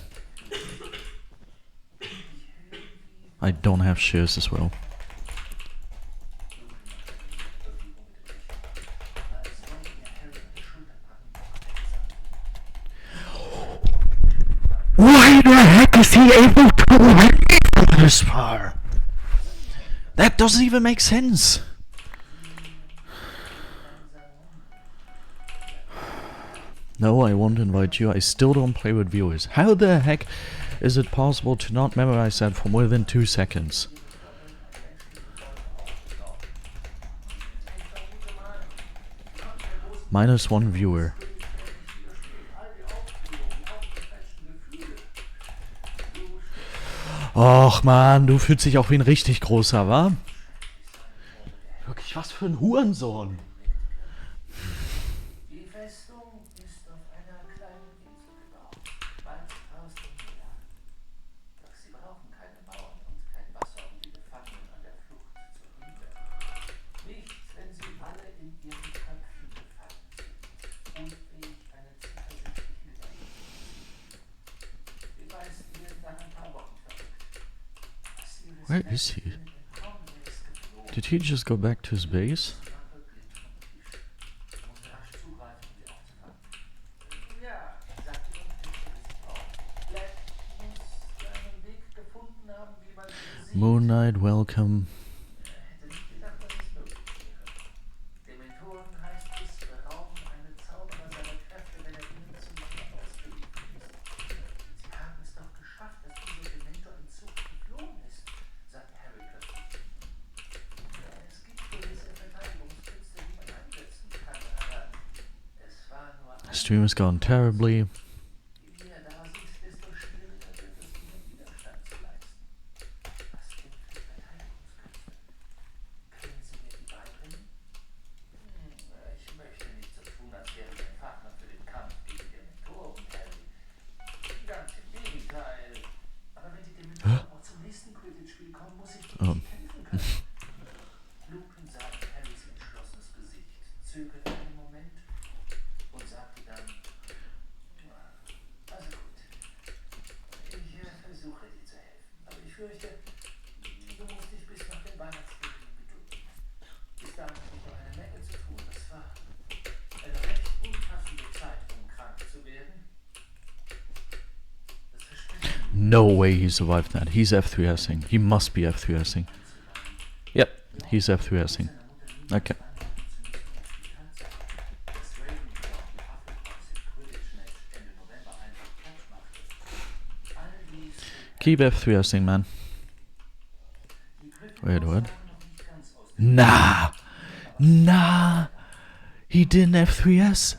I don't have shears as well. Why the heck is he able to run this far? That doesn't even make sense. No, I won't invite you. I still don't play with viewers. How the heck is it possible to not memorize that for more than 2 seconds? -1 viewer. Och man, du fühlst dich auch wie ein richtig großer, wa? Wirklich, was für ein Hurensohn. Die Festung ist auf einer kleinen Insel gebaut, weit draußen im Meer. Doch sie brauchen keine Mauern und kein Wasser, um die Gefangenen an der Flucht zu hindern. Nicht, wenn sie alle in ihren Köpfen gefangen sind, unfähig, eine zuversichtliche Gedanken zu ziehen. Die meisten werden nach ein paar Wochen verrückt. Where is he? Did he just go back to his base? Moon Knight, welcome. Dementoren heißt es, berauben einen Zauberer seiner Kräfte, wenn er ihnen zu lange ausgeliefert ist. Sie haben es doch geschafft, dass dieser Dementor in Zucht geflohen ist, sagte Harry plötzlich. Es gibt gewisse Verteidigungskünste, die man einsetzen kann, aber es war nur ein... Stream has gone terribly. Je mehr da sind, desto schwieriger wird es, ihnen Widerstand zu leisten. Was denn für Verteidigungskünste? Können Sie mir die beibringen? Ich möchte nicht so tun, als wäre ich ein Fachmann für den Kampf gegen Dementoren, Harry. Ganz im Gegenteil. Aber wenn die Dementoren auch zum nächsten Quidditch-Spiel kommen, muss ich ihnen nicht helfen können. Lupin sah in Harrys entschlossenes Gesicht, zögerte einen Moment und sagte dann: Also gut, ich versuche dir zu helfen, aber ich fürchte, du musst dich bis nach den Weihnachtsferien gedulden. Bis dahin habe ich noch eine Menge zu tun. Das war eine recht unpassende Zeit, um krank zu werden. Das Versprechen, No way he survived that. He's F3Sing. He must be F3Sing. Yep, he's F3Sing. Okay. dass Ravenclaw und Hufflepuffs im Quidditch-Match Ende November einfach Platz machte. All dies Keep F3Sing, man. die Gryffindors Wait, what? waren noch nicht ganz aus Nah. Nah. He didn't F3S.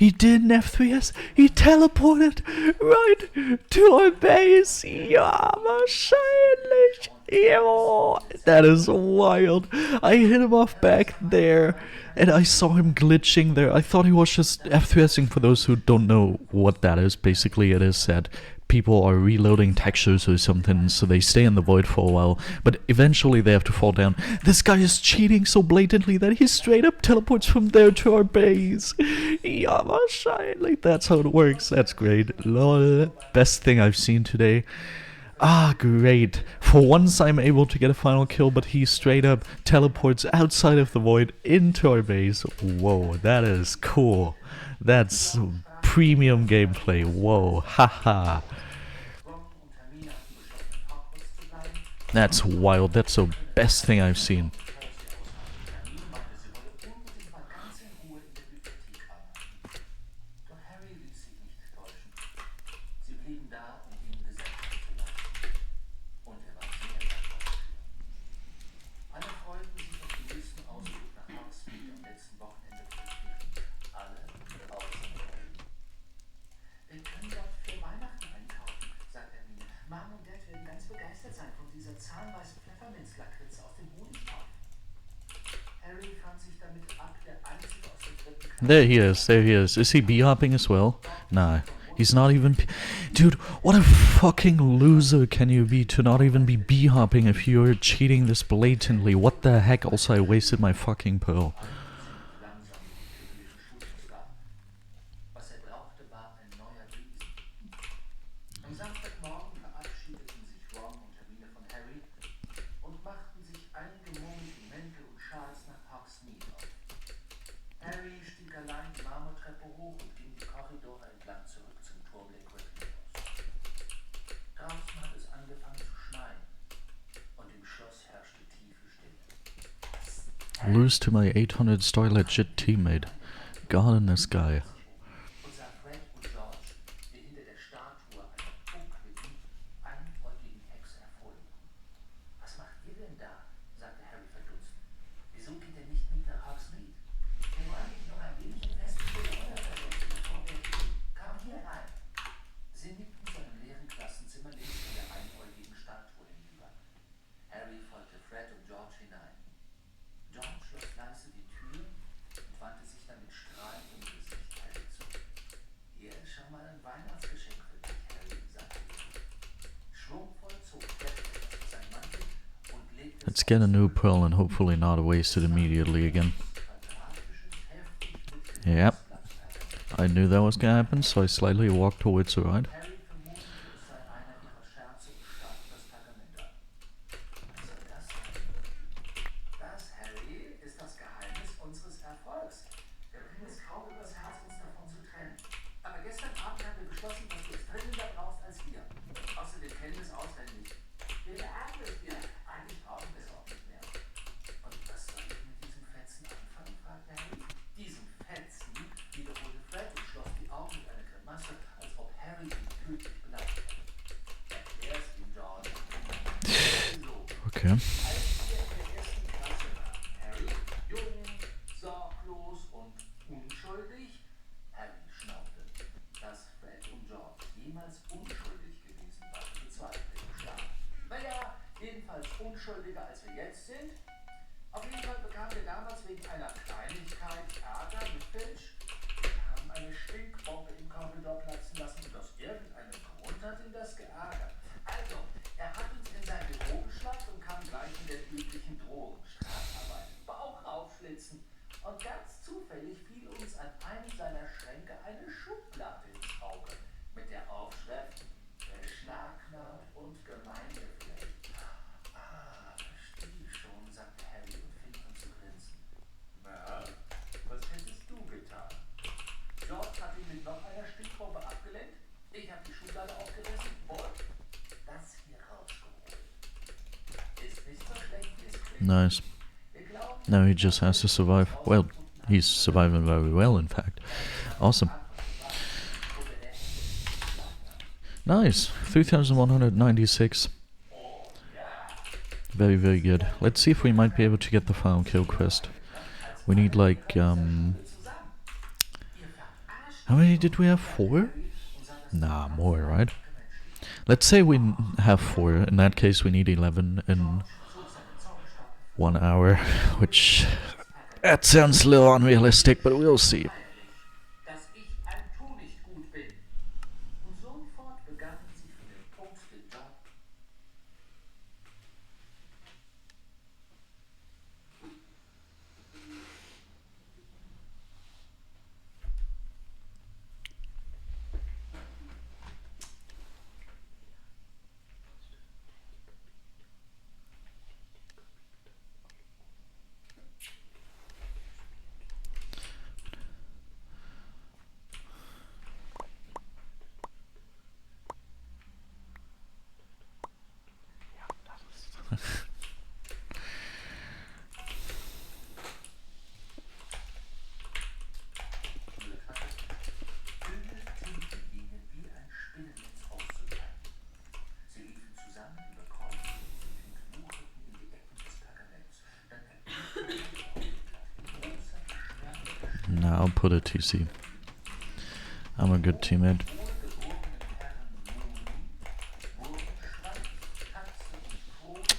He didn't F3S. He teleported right to our base. Ja, wahrscheinlich. Yo, that is wild. I hit him off back there, and I saw him glitching there. I thought he was just F3Sing. For those who don't know what that is, basically it is that people are reloading textures or something, so they stay in the void for a while, but eventually they have to fall down. This guy is cheating so blatantly that he straight up teleports from there to our base. Ja, wahrscheinlich. That's how it works. That's great. Lol. Best thing I've seen today. Ah, great. For once I'm able to get a final kill, but he straight up teleports outside of the void into our base. Whoa, that is cool. That's premium gameplay. Whoa, haha. That's wild. That's the best thing I've seen. There he is, there he is. Is he b-hopping as well? Nah, he's not even... Dude, what a fucking loser can you be to not even be b-hopping if you're cheating this blatantly? What the heck? Also, I wasted my fucking pearl. Lose to my 800 star legit teammate. God in the sky. Let's get a new pearl and hopefully not waste it immediately again. Yep. I knew that was gonna happen, so I slightly walked towards the right. Okay. Unschuldiger als wir jetzt sind. Auf jeden Fall bekamen wir damals wegen einer Kleinigkeit Ärger mit Filch. Wir haben eine Stinkbombe im Korridor platzen lassen und aus irgendeinem Grund hat ihn das geärgert. Also, er hat uns in sein Büro geschleppt und kam gleich in der üblichen Drohung. Strafarbeit, Bauch aufschlitzen. Und ganz zufällig fiel uns an einem seiner Schränke eine Schublade ins Auge. Mit der Aufschrift beschlagnahmt und Gemeindepflicht. Nice. Now he just has to survive. Well, he's surviving very well, in fact. Awesome. Nice. 3,196. Very, very good. Let's see if we might be able to get the final kill quest. We need like, How many did we have? 4? Nah, more, right? Let's say we have 4. In that case, we need 11 in 1 hour, which that sounds a little unrealistic, but we'll see. Dass ich ein Tu nicht gut bin. Und sofort begannen sie von dem Punkt den Job. Now I'll put a TC. I'm a good teammate.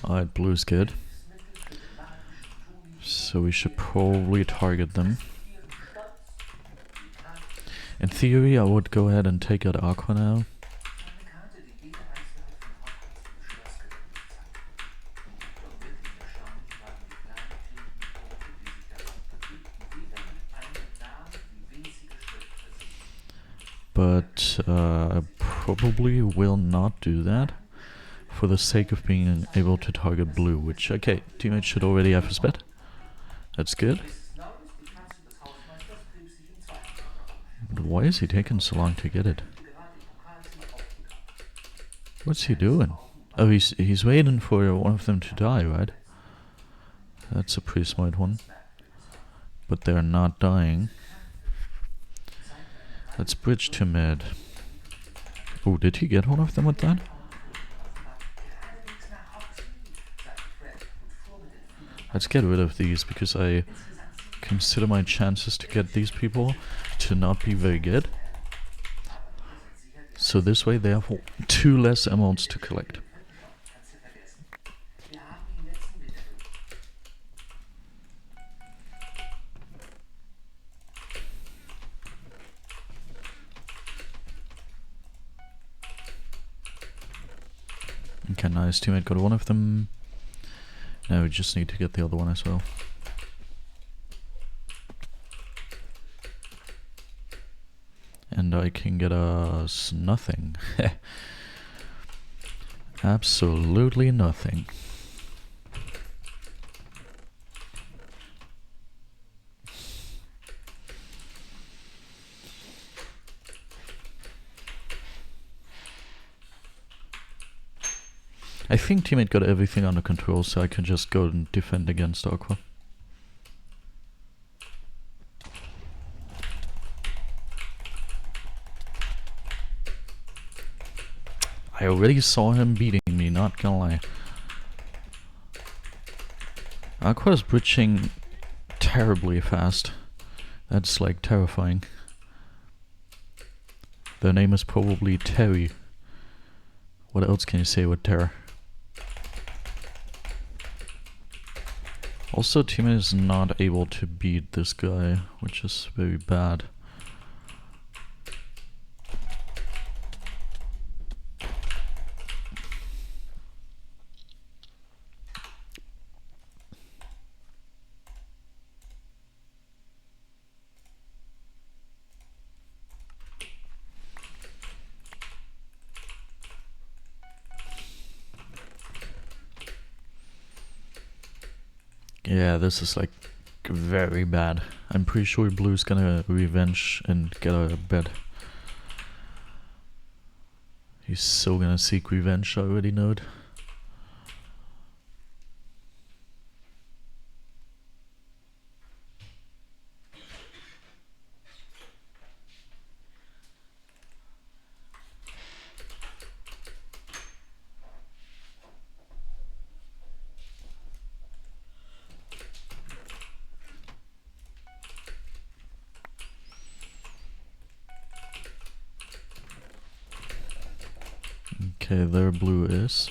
Alright, blue's good. So we should probably target them. In theory, I would go ahead and take out Aqua now. But I probably will not do that for the sake of being able to target blue, which, okay, teammate should already have his bed. That's good. But why is he taking so long to get it? What's he doing? Oh, he's waiting for one of them to die, right? That's a pretty smart one. But they're not dying. Let's bridge to mid. Oh, did he get one of them with that? Let's get rid of these, because I consider my chances to get these people to not be very good. So this way they have 2 less emeralds to collect. Okay, nice. Teammate got one of them. Now we just need to get the other one as well. And I can get us nothing. Absolutely nothing. I think teammate got everything under control, so I can just go and defend against Aqua. I already saw him beating me, not gonna lie. Aqua is bridging terribly fast. That's like terrifying. Their name is probably Terry. What else can you say with terror? Also, teammate is not able to beat this guy, which is very bad. Yeah, this is like very bad. I'm pretty sure blue's gonna revenge and get a bed. He's so gonna seek revenge, I already know it. Okay, there blue is.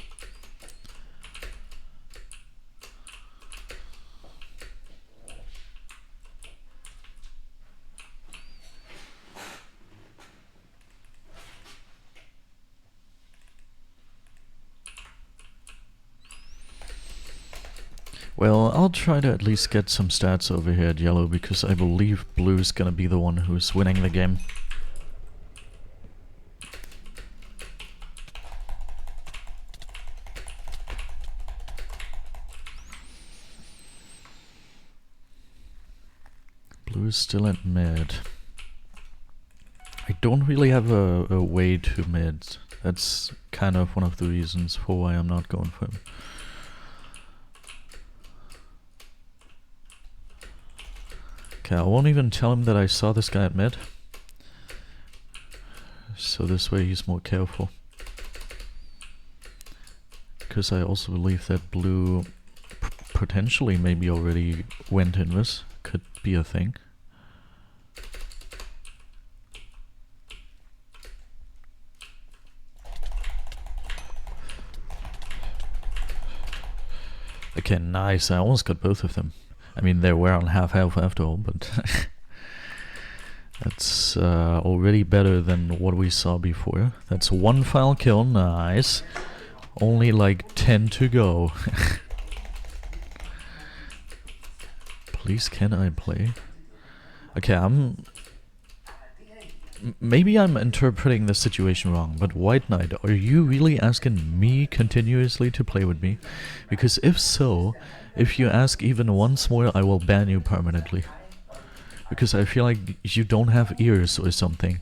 Well, I'll try to at least get some stats over here at yellow, because I believe blue's gonna be the one who's winning the game. Blue is still at mid. I don't really have a way to mid. That's kind of one of the reasons for why I'm not going for him. Okay, I won't even tell him that I saw this guy at mid. So this way he's more careful. Because I also believe that blue potentially maybe already went in this. Could be a thing. Okay, nice. I almost got both of them. I mean, they were on half health after all, but that's already better than what we saw before. That's one final kill, nice. Only like 10 to go. Please, can I play? Okay, maybe I'm interpreting the situation wrong, but White Knight, are you really asking me continuously to play with me? Because if so, if you ask even once more, I will ban you permanently. Because I feel like you don't have ears or something.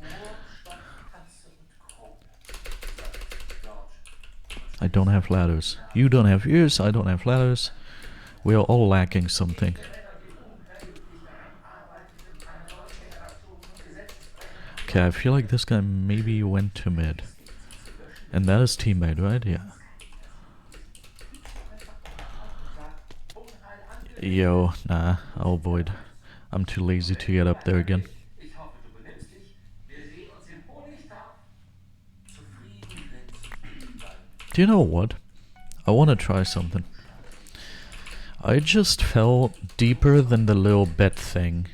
I don't have ladders. You don't have ears, I don't have ladders. We are all lacking something. Okay, I feel like this guy maybe went to mid. And that is teammate, right? Yeah. Yo, nah, I'll avoid. I'm too lazy to get up there again. Do you know what? I want to try something. I just fell deeper than the little bed thing.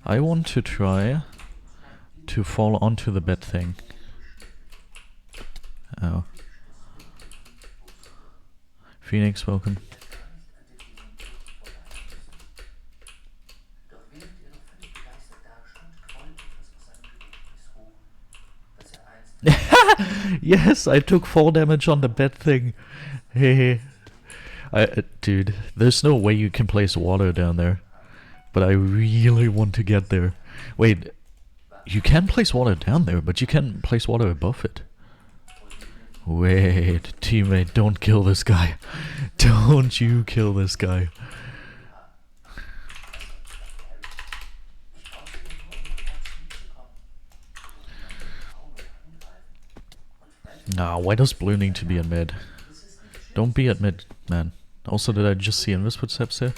I want to try to fall onto the bed thing. Oh. Phoenix, welcome. Yes, I took 4 damage on the bed thing. Hey, dude, there's no way you can place water down there. But I really want to get there. Wait, you can place water down there, but you can't place water above it. Wait, teammate, don't kill this guy. Don't you kill this guy. Nah, why does blue need to be at mid? Don't be at mid, man. Also, did I just see Invis footsteps here?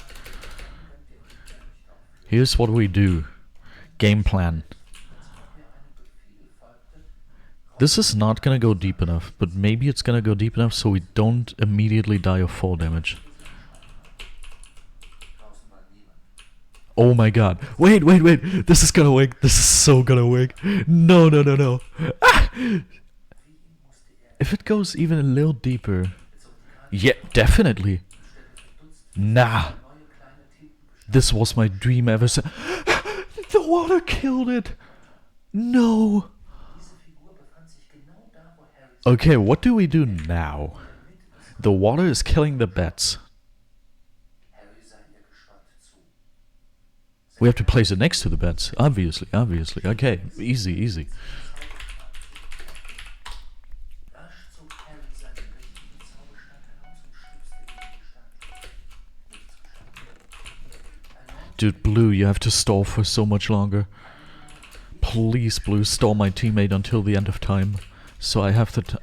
Here's what we do. Game plan. This is not gonna go deep enough, but maybe it's gonna go deep enough so we don't immediately die of fall damage. Oh my god. Wait. This is gonna work. This is so gonna work. No. Ah! If it goes even a little deeper. Yeah, definitely. Nah. This was my dream ever since. The water killed it. No. Okay, what do we do now? The water is killing the bats. We have to place it next to the bats. Obviously. Okay, easy. Dude, blue, you have to stall for so much longer. Please, blue, stall my teammate until the end of time. So I have to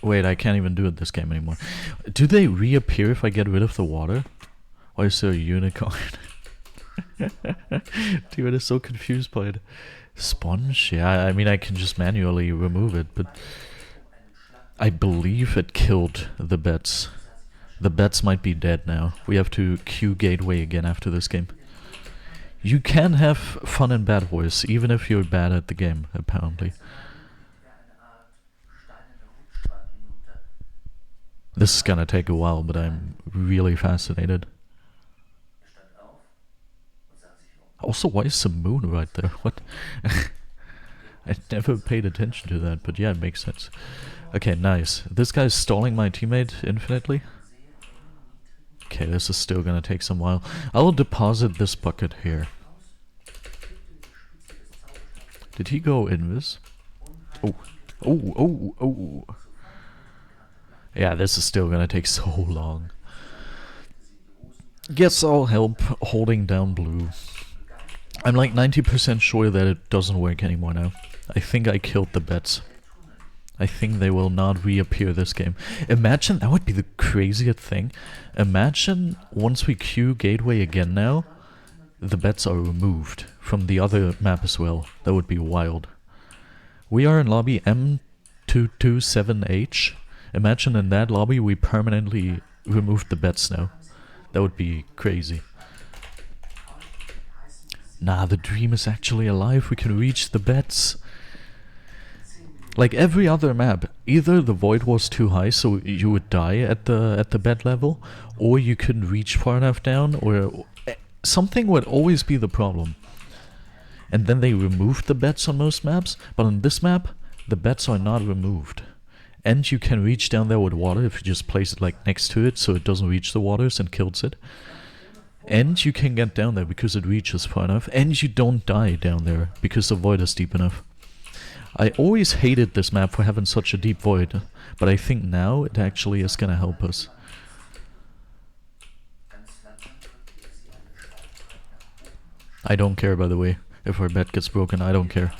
wait, I can't even do it this game anymore. Do they reappear if I get rid of the water? Or is there a unicorn? Dude, I'm so confused by it. Sponge? Yeah, I mean I can just manually remove it, but I believe it killed the bets. The bets might be dead now. We have to queue Gateway again after this game. You can have fun in BedWars, even if you're bad at the game, apparently. This is gonna take a while, but I'm really fascinated. Also, why is the moon right there? What? I never paid attention to that, but yeah, it makes sense. Okay, nice. This guy's stalling my teammate infinitely. Okay, this is still gonna take some while. I will deposit this bucket here. Did he go invis? Oh. Oh, oh, oh. Yeah, this is still gonna take so long. Guess I'll help holding down blue. I'm like 90% sure that it doesn't work anymore now. I think I killed the bets. I think they will not reappear this game. Imagine, that would be the craziest thing. Imagine once we queue Gateway again now, the bets are removed from the other map as well. That would be wild. We are in lobby M227H. Imagine in that lobby we permanently removed the bets now. That would be crazy. Nah, the dream is actually alive. We can reach the bets. Like every other map, either the void was too high so you would die at the bed level, or you couldn't reach far enough down, or something would always be the problem. And then they removed the bets on most maps, but on this map, the bets are not removed. And you can reach down there with water if you just place it like next to it so it doesn't reach the waters and kills it. And you can get down there because it reaches far enough, and you don't die down there because the void is deep enough. I always hated this map for having such a deep void, but I think now it actually is gonna help us. I don't care, by the way. If our bet gets broken, I don't care.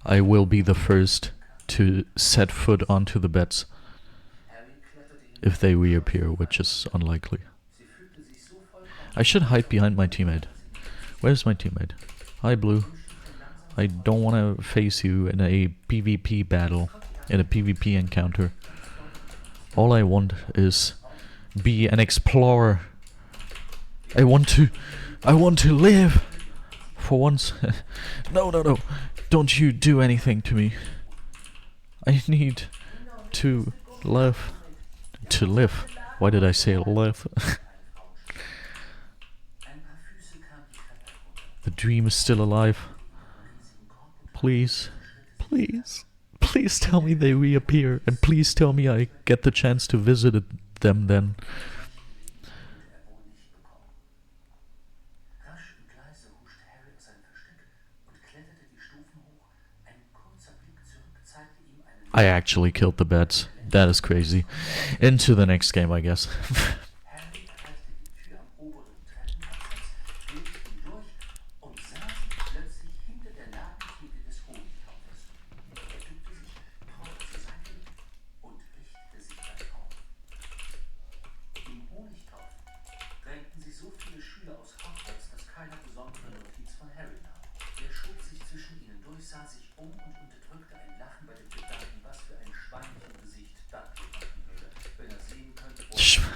I will be the first to set foot onto the bets if they reappear, which is unlikely. I should hide behind my teammate. Where's my teammate? Hi, Blue. I don't want to face you in a PvP battle, in a PvP encounter. All I want is be an explorer. I want to live for once. No, no, no. Don't you do anything to me. I need to live. To live. Why did I say live? The dream is still alive. Please, please, please tell me they reappear, and please tell me I get the chance to visit them then. I actually killed the bets. That is crazy. Into the next game, I guess.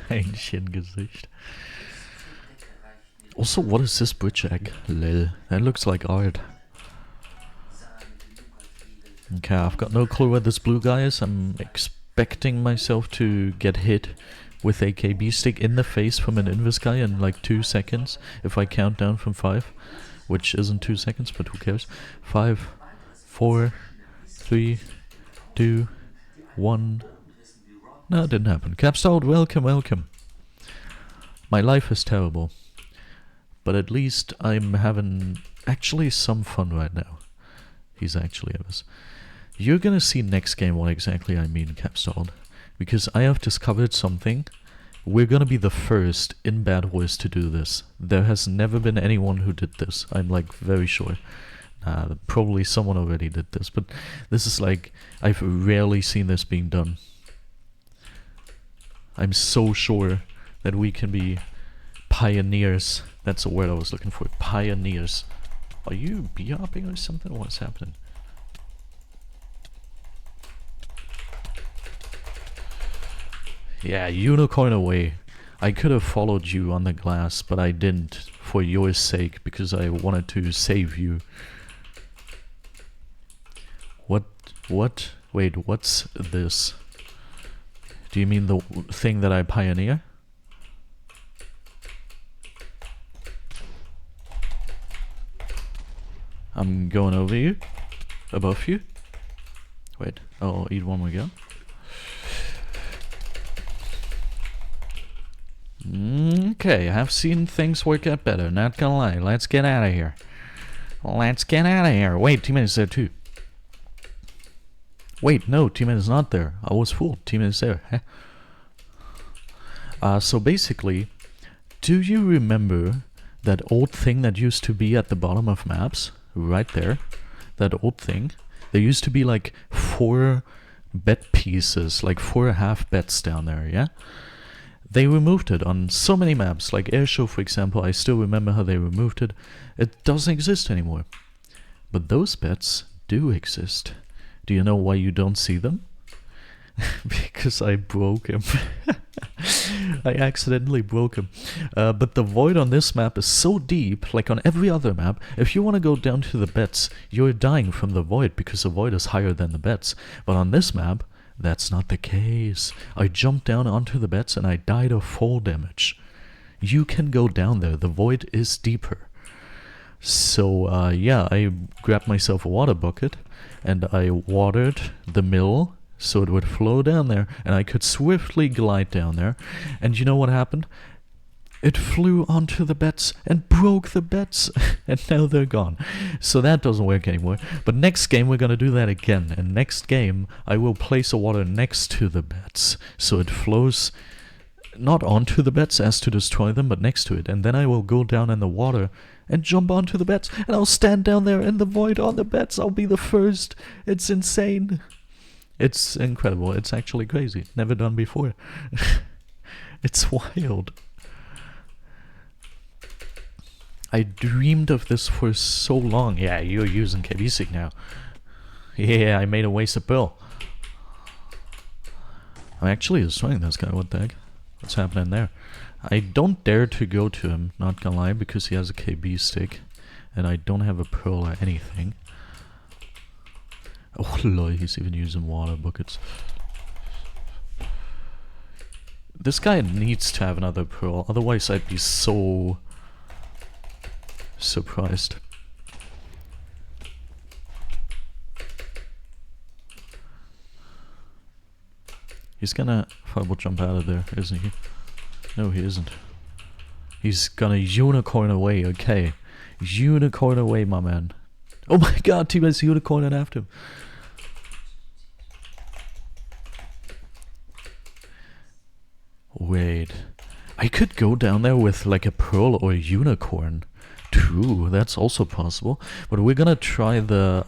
Schweinchengesicht. Also, what is this bridge egg? Lol. That looks like art. Okay, I've got no clue where this blue guy is. I'm expecting myself to get hit with a KB stick in the face from an invis guy in like 2 seconds if I count down from 5, which isn't 2 seconds, but who cares? 5, 4, 3, 2, 1. No, it didn't happen. Capstalled, welcome, welcome. My life is terrible, but at least I'm having actually some fun right now. He's actually Evers. You're gonna see next game what exactly I mean, Capstalled, because I have discovered something. We're gonna be the first in BedWars to do this. There has never been anyone who did this. I'm like very sure. Probably someone already did this, but this is like, I've rarely seen this being done. I'm so sure that we can be pioneers. That's the word I was looking for. Pioneers. Are you b-hopping or something? What's happening? Yeah, unicorn away. I could have followed you on the glass, but I didn't for your sake because I wanted to save you. What? Wait, what's this? Do you mean the thing that I pioneer? I'm going over you. Above you. Wait, I'll eat one more go. Okay, I've seen things work out better, not gonna lie. Let's get out of here. Let's get out of here. Wait, teammate is there too. Wait, no, teammate is not there. I was fooled. Teammate is there. So basically, do you remember that old thing that used to be at the bottom of maps? Right there. That old thing. There used to be like 4 bed pieces, like 4 half beds down there, yeah? They removed it on so many maps, like Airshow for example. I still remember how they removed it. It doesn't exist anymore. But those beds do exist. Do you know why you don't see them? Because I broke him. I accidentally broke him. But the void on this map is so deep, like on every other map. If you want to go down to the beds, you're dying from the void because the void is higher than the beds. But on this map, that's not the case. I jumped down onto the beds and I died of fall damage. You can go down there. The void is deeper. So yeah, I grabbed myself a water bucket and I watered the mill so it would flow down there and I could swiftly glide down there. And you know what happened? It flew onto the beds and broke the beds and now they're gone. So that doesn't work anymore. But next game we're gonna do that again. And next game I will place a water next to the beds so it flows not onto the beds as to destroy them, but next to it. And then I will go down in the water and jump onto the beds and I'll stand down there in the void on the beds. I'll be the first. It's insane. It's incredible. It's actually crazy. Never done before. It's wild. I dreamed of this for so long. Yeah, you're using KBSig now. Yeah, I made a wasted pearl. I'm actually destroying this guy. What the heck? What's happening there? I don't dare to go to him, not gonna lie, because he has a KB stick. And I don't have a pearl or anything. Oh lol, he's even using water buckets. This guy needs to have another pearl, otherwise I'd be so surprised. He's gonna fireball jump out of there, isn't he? No, he isn't. He's gonna unicorn away, okay. Unicorn away, my man. Oh my god, teammate's unicorning after him. Wait. I could go down there with like a pearl or a unicorn. True, that's also possible. But we're gonna try the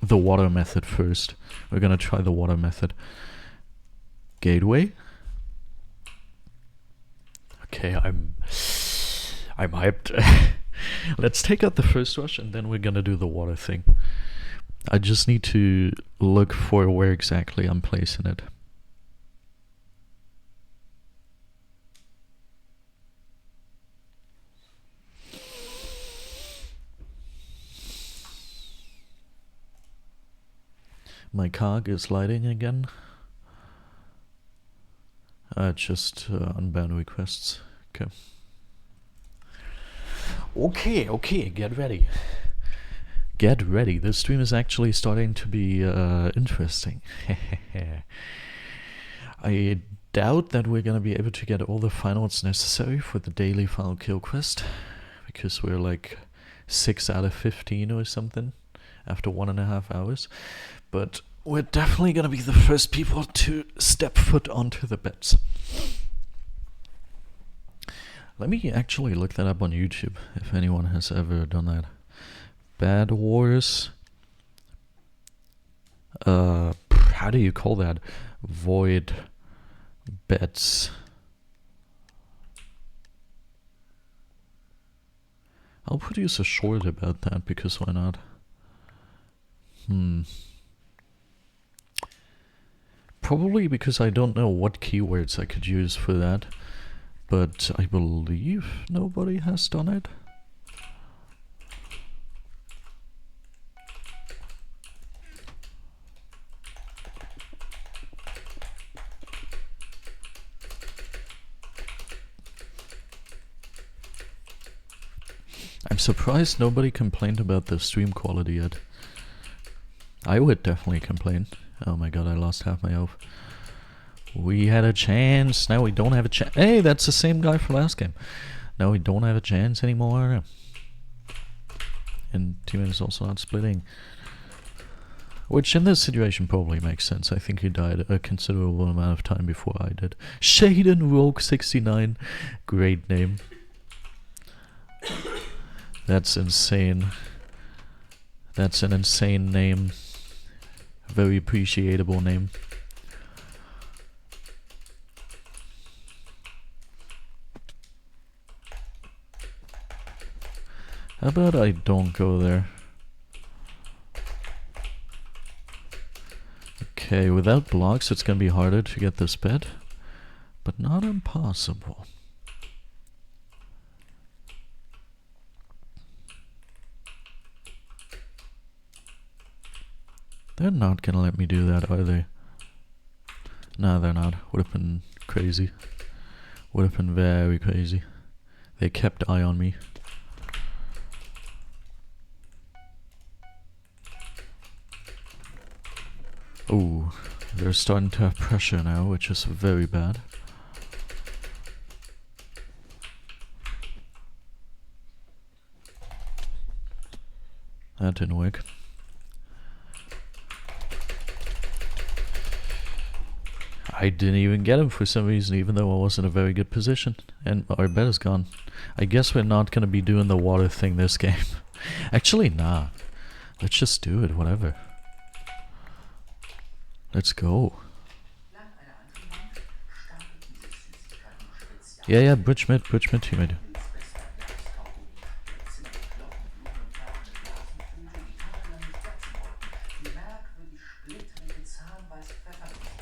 water method first. We're gonna try the water method. Gateway. Okay, I'm hyped. Let's take out the first rush and then we're gonna do the water thing. I just need to look for where exactly I'm placing it. My cog is lighting again. Just unbound requests. Okay. Okay, get ready. Get ready. This stream is actually starting to be interesting. I doubt that we're gonna be able to get all the finals necessary for the daily final kill quest, because we're like 6 out of 15 or something after 1.5 hours. But we're definitely gonna be the first people to step foot onto the beds. Let me actually look that up on YouTube, if anyone has ever done that. BedWars. How do you call that? Void beds. I'll produce a short about that, because why not? Probably because I don't know what keywords I could use for that. But I believe nobody has done it. I'm surprised nobody complained about the stream quality yet. I would definitely complain. Oh my god, I lost half my health. We had a chance, now we don't have a chance. Hey, that's the same guy from last game. Now we don't have a chance anymore. And teammate is also not splitting. Which in this situation probably makes sense. I think he died a considerable amount of time before I did. Shaden Rogue 69. Great name. That's insane. That's an insane name. Very appreciable name. How about I don't go there? Okay, without blocks it's gonna be harder to get this bed, but not impossible. They're not gonna let me do that, are they? No, they're not. Would have been crazy. Would have been very crazy. They kept eye on me. Oh, they're starting to have pressure now, which is very bad. That didn't work. I didn't even get him for some reason, even though I was in a very good position. And our bed is gone. I guess we're not gonna be doing the water thing this game. Actually, nah. Let's just do it, whatever. Let's go. Yeah, bridge mid, teammate.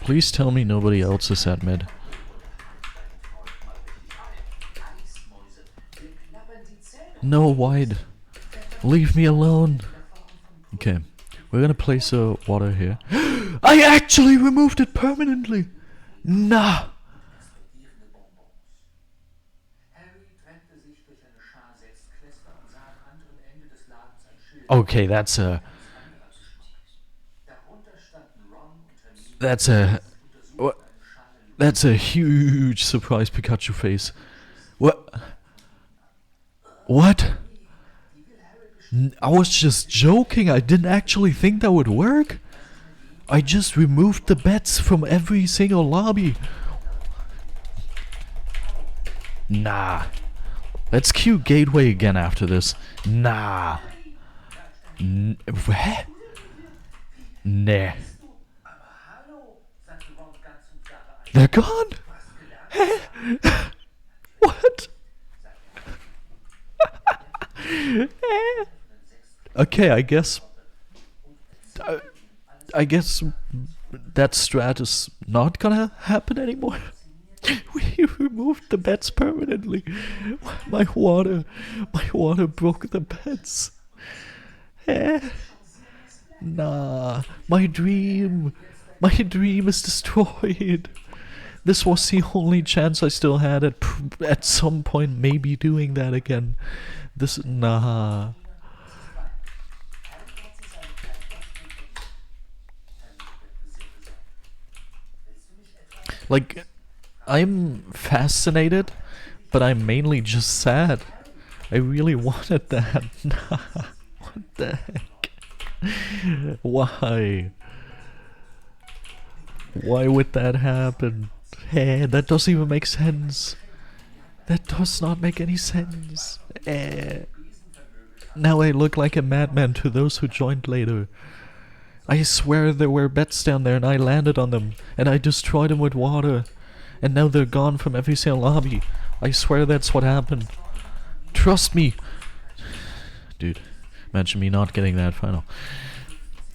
Please tell me nobody else is at mid. No, wide. Leave me alone. Okay, we're gonna place a water here. I actually removed it permanently! Nah! Okay, that's a... That's a huge surprise Pikachu face. What? What? I was just joking, I didn't actually think that would work. I just removed the bets from every single lobby. Nah. Let's queue Gateway again after this. Nah. What? Nah. They're gone? What? Okay, I guess that strat is not gonna happen anymore. We removed the bets permanently. My water broke the bets. Nah, my dream is destroyed. This was the only chance I still had at some point maybe doing that again. Nah. Like, I'm fascinated, but I'm mainly just sad. I really wanted that. Nah, what the heck? Why? Why would that happen? Hey, that doesn't even make sense. That does not make any sense. Now I look like a madman to those who joined later. I swear there were bets down there and I landed on them. And I destroyed them with water. And now they're gone from every single lobby. I swear that's what happened. Trust me. Dude, imagine me not getting that final.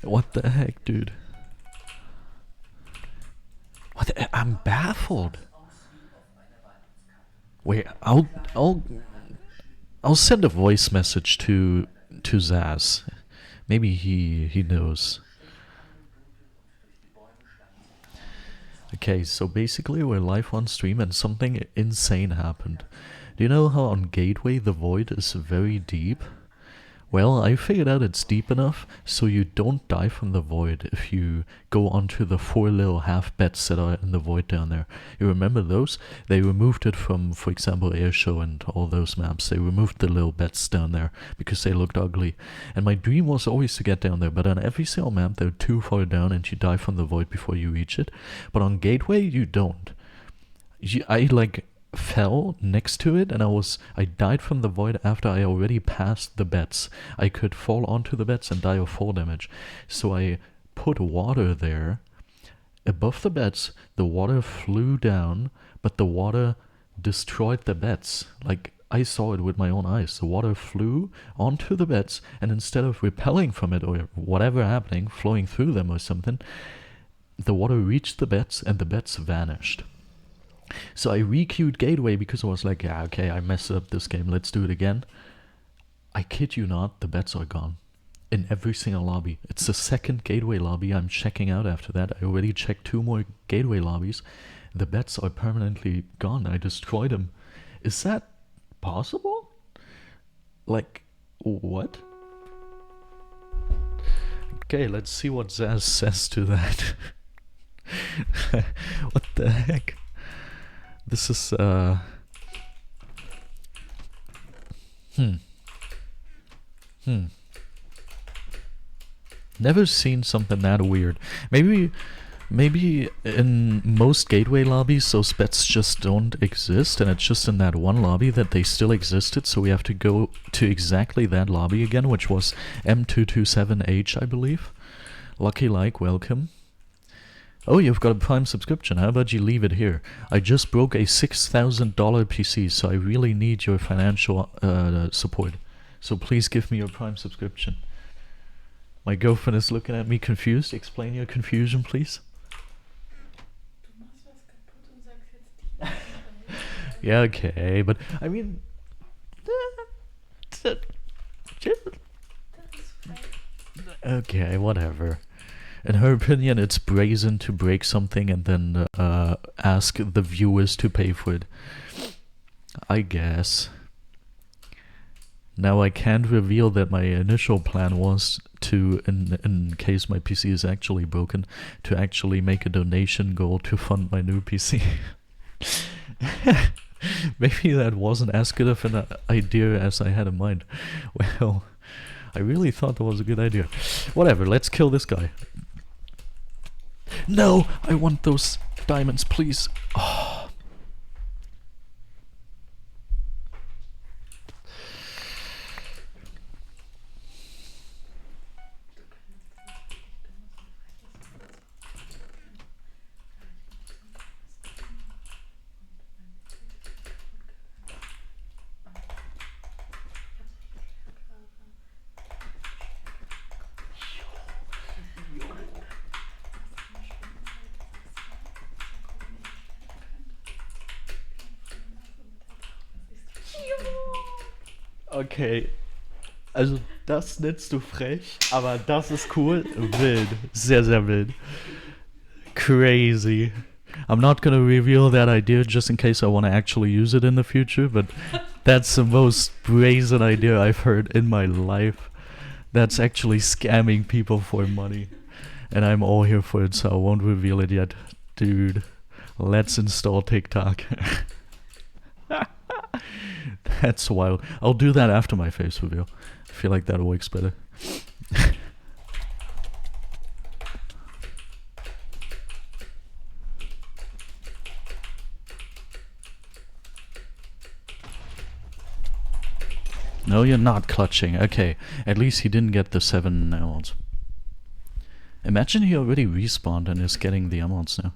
What the heck, dude? I'm baffled. Aus wie auf einer Weihnachtskarte. Wait, I'll send a voice message to Zaz. Maybe he knows. Okay, so basically we're live on stream and something insane happened. Do you know how on Gateway the void is very deep? Well, I figured out it's deep enough so you don't die from the void if you go onto the 4 little half beds that are in the void down there. You remember those? They removed it from, for example, Airshow and all those maps. They removed the little beds down there because they looked ugly. And my dream was always to get down there, but on every single map they're too far down and you die from the void before you reach it. But on Gateway you don't. I fell next to it and I died from the void after I already passed the beds. I could fall onto the beds and die of fall damage. So I put water there above the beds. The water flew down, but the water destroyed the beds. Like, I saw it with my own eyes. The water flew onto the beds, and instead of repelling from it or whatever happening, flowing through them or something, the water reached the beds and the beds vanished. So I re-queued Gateway because I was like, yeah, okay, I messed up this game, let's do it again. I kid you not, the bets are gone. In every single lobby. It's the second Gateway lobby I'm checking out after that. I already checked 2 more Gateway lobbies. The bets are permanently gone. I destroyed them. Is that possible? Like, what? Okay, let's see what Zaz says to that. What the heck? This is, Never seen something that weird. Maybe in most Gateway lobbies those bets just don't exist and it's just in that one lobby that they still existed, so we have to go to exactly that lobby again, which was M227H, I believe. Lucky Like, welcome. Oh, you've got a Prime subscription. How about you leave it here? I just broke a $6,000 PC, so I really need your financial support. So please give me your Prime subscription. My girlfriend is looking at me confused. Explain your confusion, please. Yeah, okay, but I mean... Okay, whatever. In her opinion, it's brazen to break something and then ask the viewers to pay for it. I guess. Now I can't reveal that my initial plan was to, in case my PC is actually broken, to actually make a donation goal to fund my new PC. Maybe that wasn't as good of an idea as I had in mind. Well, I really thought that was a good idea. Whatever, let's kill this guy. No! I want those diamonds, please. Oh. Okay, also das nennst du frech, aber das ist cool. Wild, sehr, sehr wild. Crazy. I'm not gonna reveal that idea just in case I want to actually use it in the future, but that's the most brazen idea I've heard in my life. That's actually scamming people for money. And I'm all here for it, so I won't reveal it yet. Dude, let's install TikTok. That's wild. I'll do that after my face reveal. I feel like that works better. No, you're not clutching. Okay, at least he didn't get the 7 emeralds. Imagine he already respawned and is getting the emeralds now.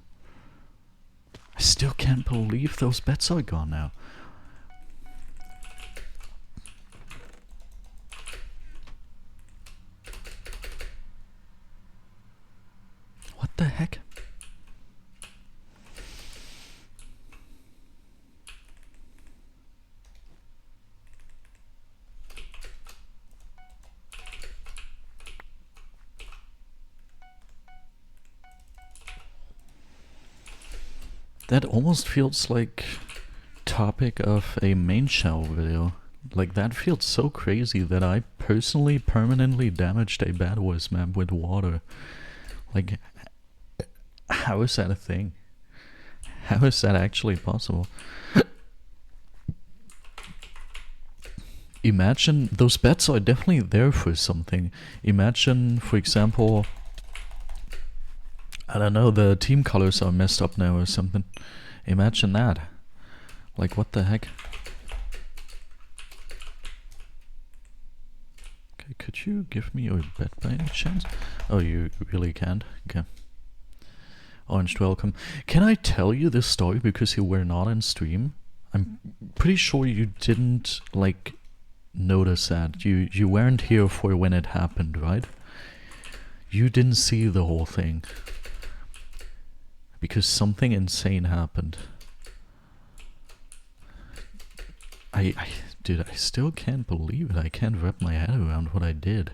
I still can't believe those bets are gone now. What the heck? That almost feels like topic of a main channel video. Like, that feels so crazy that I personally permanently damaged a BedWars map with water. Like, how is that a thing? How is that actually possible? Imagine, those bets are definitely there for something. Imagine, for example, I don't know, the team colors are messed up now or something. Imagine that. Like, what the heck? Okay, could you give me your bet by any chance? Oh, you really can't? Okay. Orange, welcome. Can I tell you this story because you were not on stream? I'm pretty sure you didn't, like, notice that. You weren't here for when it happened, right? You didn't see the whole thing. Because something insane happened. Dude, I still can't believe it. I can't wrap my head around what I did.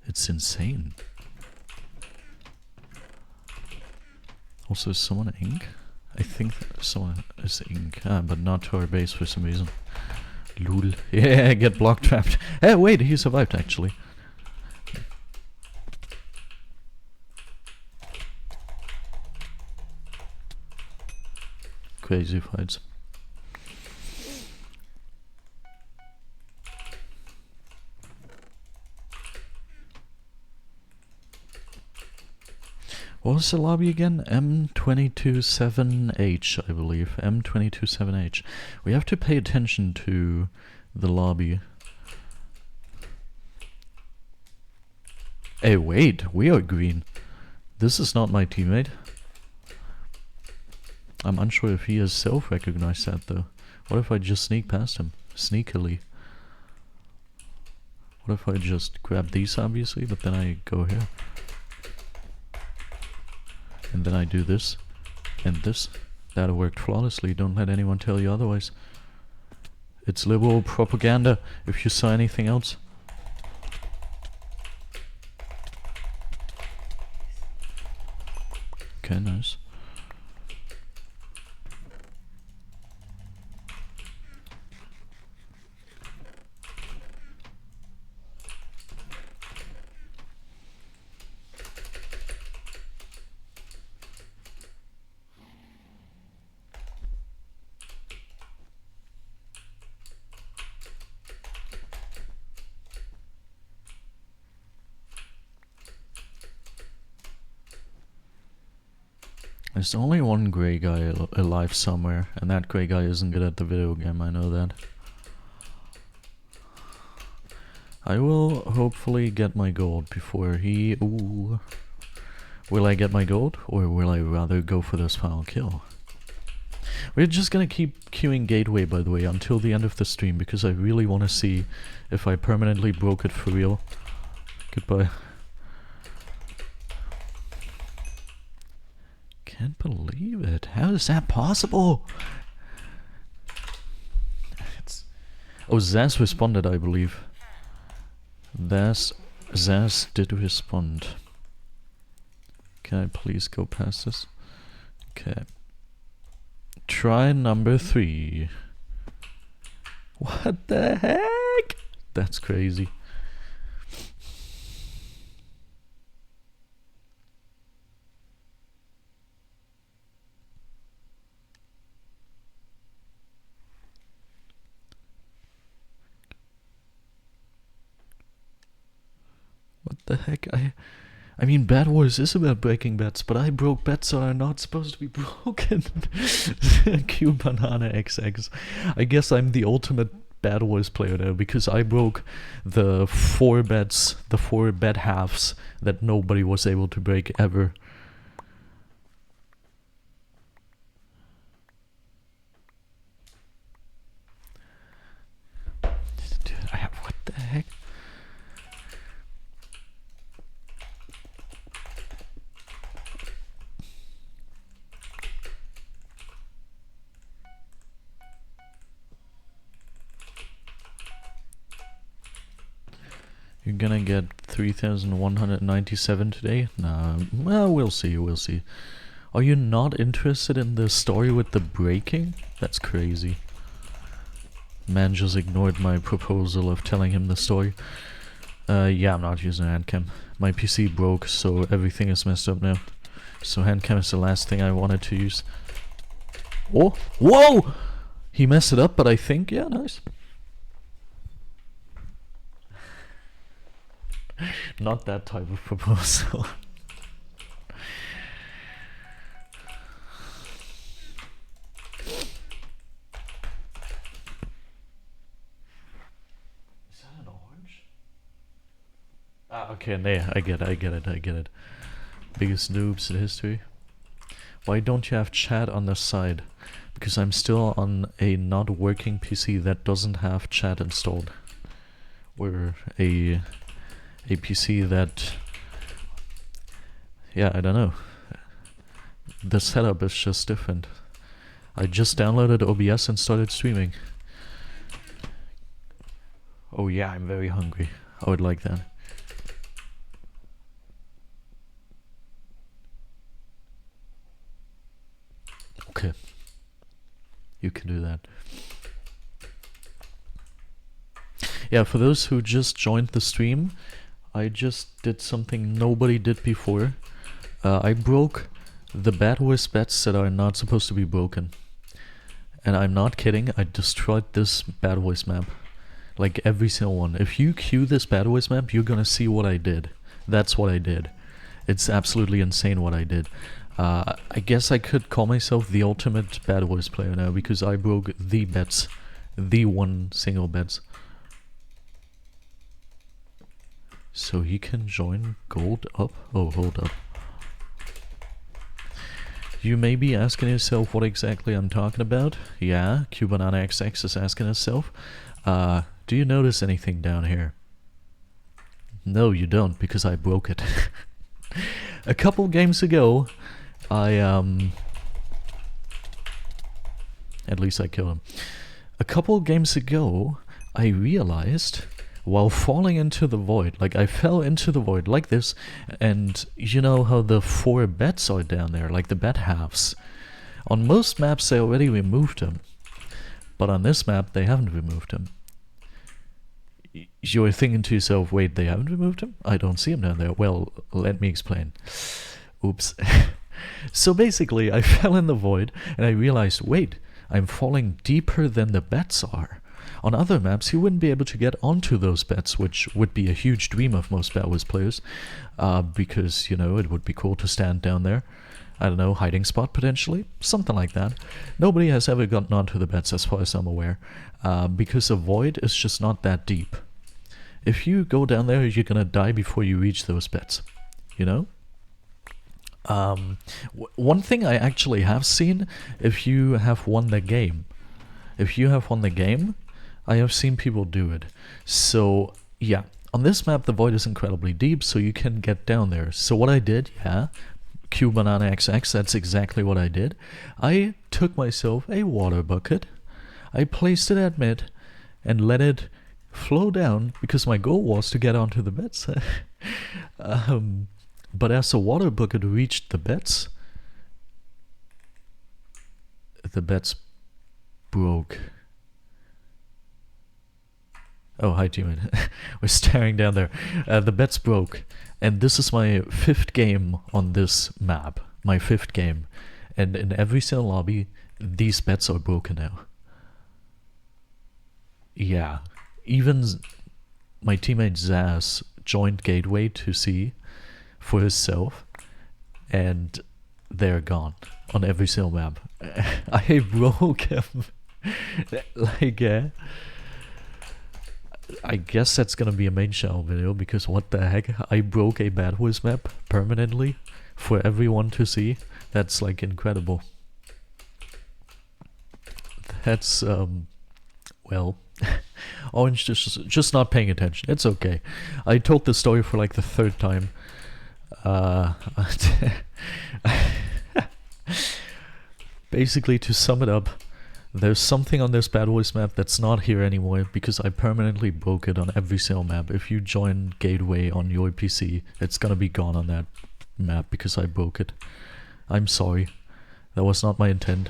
It's insane. Also, is someone ink? I think someone is ink, but not to our base for some reason. Lul. Yeah, get block trapped. Hey, wait, he survived actually. Crazy fights. What was the lobby again? M227H, I believe. M227H. We have to pay attention to the lobby. Hey, wait, we are green. This is not my teammate. I'm unsure if he has self-recognized that though. What if I just sneak past him? Sneakily. What if I just grab these obviously, but then I go here? And then I do this, and this. That worked flawlessly, don't let anyone tell you otherwise. It's liberal propaganda, if you saw anything else. Okay, nice. There's only one grey guy alive somewhere, and that grey guy isn't good at the video game, I know that. I will hopefully get my gold before he... Ooh. Will I get my gold, or will I rather go for this final kill? We're just gonna keep queuing Gateway, by the way, until the end of the stream, because I really want to see if I permanently broke it for real. Goodbye. Can't believe it. How is that possible? Oh, Zaz responded, I believe. Zaz did respond. Can I please go past this? Okay. Try number 3. What the heck? That's crazy. What the heck? I mean, BedWars is about breaking bets, but I broke bets that are not supposed to be broken. Q Banana XX. I guess I'm the ultimate BedWars player there, because I broke the 4 bets, the 4 bet halves that nobody was able to break ever. Dude, what the heck? You're gonna get 3,197 today? Nah, well, we'll see, we'll see. Are you not interested in the story with the breaking? That's crazy. Man just ignored my proposal of telling him the story. Yeah, I'm not using a handcam. My PC broke, so everything is messed up now. So handcam is the last thing I wanted to use. Oh! Whoa! He messed it up, but I think... Yeah, nice. Not that type of proposal. Is that an orange? Ah, okay, nee, I get it. Biggest noobs in history. Why don't you have chat on the side? Because I'm still on a not working PC that doesn't have chat installed. Or a PC that... Yeah, I don't know. The setup is just different. I just downloaded OBS and started streaming. Oh yeah, I'm very hungry. I would like that. Okay. You can do that. Yeah, for those who just joined the stream, I just did something nobody did before. I broke the BedWars bets that are not supposed to be broken. And I'm not kidding, I destroyed this BedWars map. Like every single one. If you queue this BedWars map, you're gonna see what I did. That's what I did. It's absolutely insane what I did. I guess I could call myself the ultimate BedWars player now, because I broke the bets. The one single bets. So he can join gold up? Oh, hold up. You may be asking yourself what exactly I'm talking about. Yeah, QBananaXX is asking herself. Do you notice anything down here? No, you don't, because I broke it. A couple games ago, at least I killed him. A couple games ago, I realized, while falling into the void, like I fell into the void like this, and you know how the 4 bets are down there, like the bet halves. On most maps they already removed them, but on this map they haven't removed them. You're thinking to yourself, wait, they haven't removed him? I don't see him down there. Well, let me explain. Oops. So basically, I fell in the void, and I realized, wait, I'm falling deeper than the bets are. On other maps, you wouldn't be able to get onto those bets, which would be a huge dream of most BedWars players, because, you know, it would be cool to stand down there. I don't know, hiding spot potentially? Something like that. Nobody has ever gotten onto the bets as far as I'm aware, because the void is just not that deep. If you go down there, you're gonna die before you reach those bets, you know? One thing I actually have seen, if you have won the game, I have seen people do it. So, yeah, on this map the void is incredibly deep, so you can get down there. So what I did, yeah, QBananaXX, that's exactly what I did. I took myself a water bucket, I placed it at mid, and let it flow down, because my goal was to get onto the bets. But as the water bucket reached the bets broke. Oh, hi teammate. We're staring down there. The bets broke, and this is my 5th game on this map. My 5th game. And in every single lobby, these bets are broken now. Yeah. Even my teammate Zaz joined Gateway to see for himself, and they're gone on every single map. I broke him. Like, I guess that's gonna be a main channel video, because what the heck, I broke a BedWars map permanently for everyone to see. That's like incredible. That's well, Orange just not paying attention. It's okay. I told the story for like the 3rd time. Basically, to sum it up, there's something on this BedWars map that's not here anymore, because I permanently broke it on every single map. If you join Gateway on your PC, it's gonna be gone on that map because I broke it. I'm sorry. That was not my intent.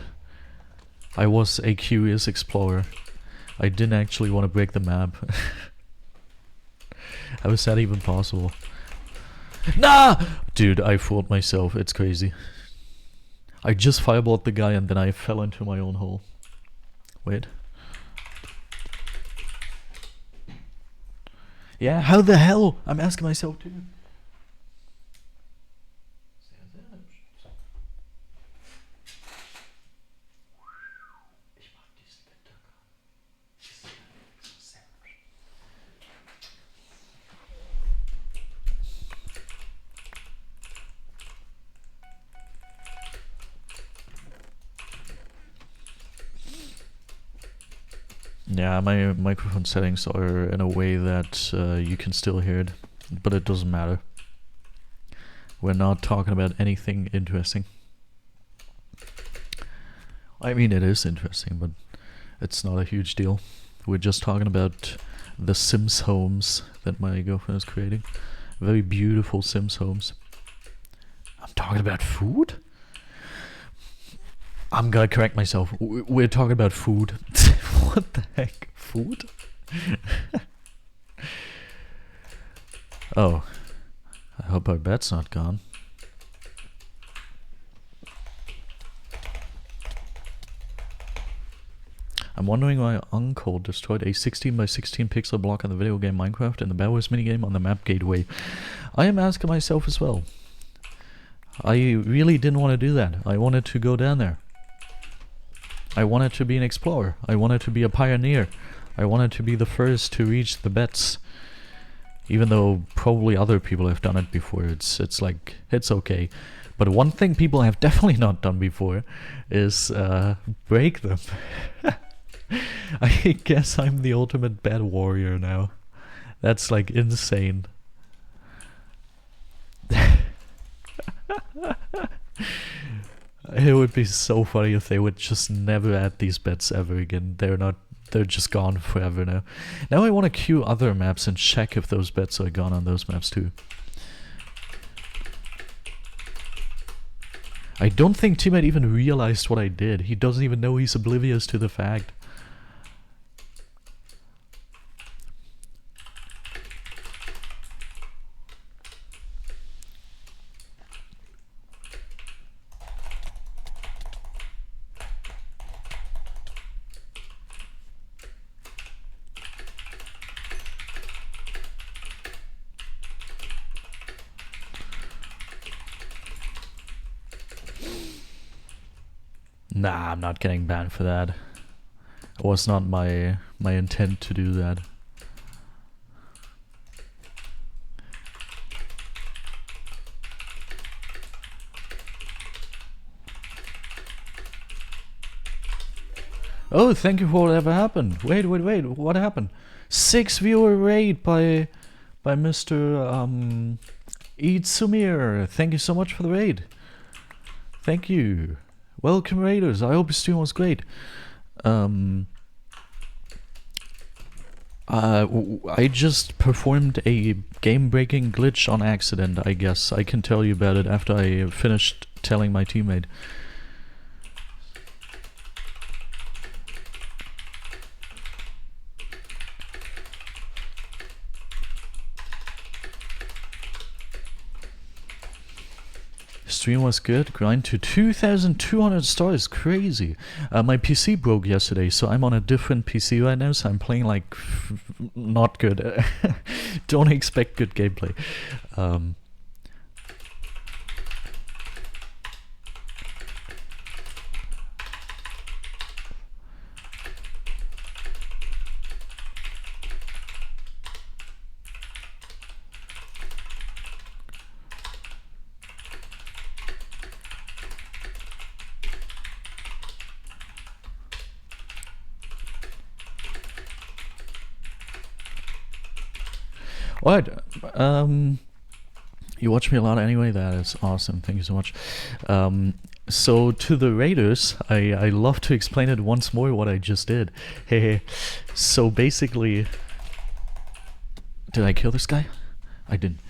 I was a curious explorer. I didn't actually want to break the map. How is that even possible? Nah! Dude, I fooled myself. It's crazy. I just fireballed the guy and then I fell into my own hole. Wait. Yeah, how the hell? I'm asking myself too. Yeah, my microphone settings are in a way that you can still hear it, but it doesn't matter. We're not talking about anything interesting. I mean, it is interesting, but it's not a huge deal. We're just talking about the Sims homes that my girlfriend is creating. Very beautiful Sims homes. I'm talking about food? I'm gonna correct myself. We're talking about food. What the heck? Food? Oh. I hope our bet's not gone. I'm wondering why Uncle destroyed a 16 by 16 pixel block in the video game Minecraft in the BedWars minigame on the map gateway. I am asking myself as well. I really didn't want to do that. I wanted to go down there. I wanted to be an explorer. I wanted to be a pioneer. I wanted to be the first to reach the bets. Even though probably other people have done it before, it's like, it's okay. But one thing people have definitely not done before is break them. I guess I'm the ultimate bed warrior now. That's like insane. It would be so funny if they would just never add these bets ever again. They're just gone forever now. Now I want to queue other maps and check if those bets are gone on those maps too. I don't think Teammate even realized what I did. He doesn't even know, he's oblivious to the fact. Nah, I'm not getting banned for that. It was not my intent to do that. Oh, thank you for whatever happened. Wait, what happened? 6 viewer raid by Mr. Sumir. Thank you so much for the raid. Thank you. Welcome raiders, I hope your stream was great. I just performed a game-breaking glitch on accident, I guess. I can tell you about it after I finished telling my teammate. Stream was good. Grind to 2,200 stars. Crazy. My PC broke yesterday, so I'm on a different PC right now, so I'm playing like not good. Don't expect good gameplay. Alright, you watch me a lot anyway, that is awesome, thank you so much. So to the raiders, I love to explain it once more what I just did. Hey, so basically... Did I kill this guy? I didn't.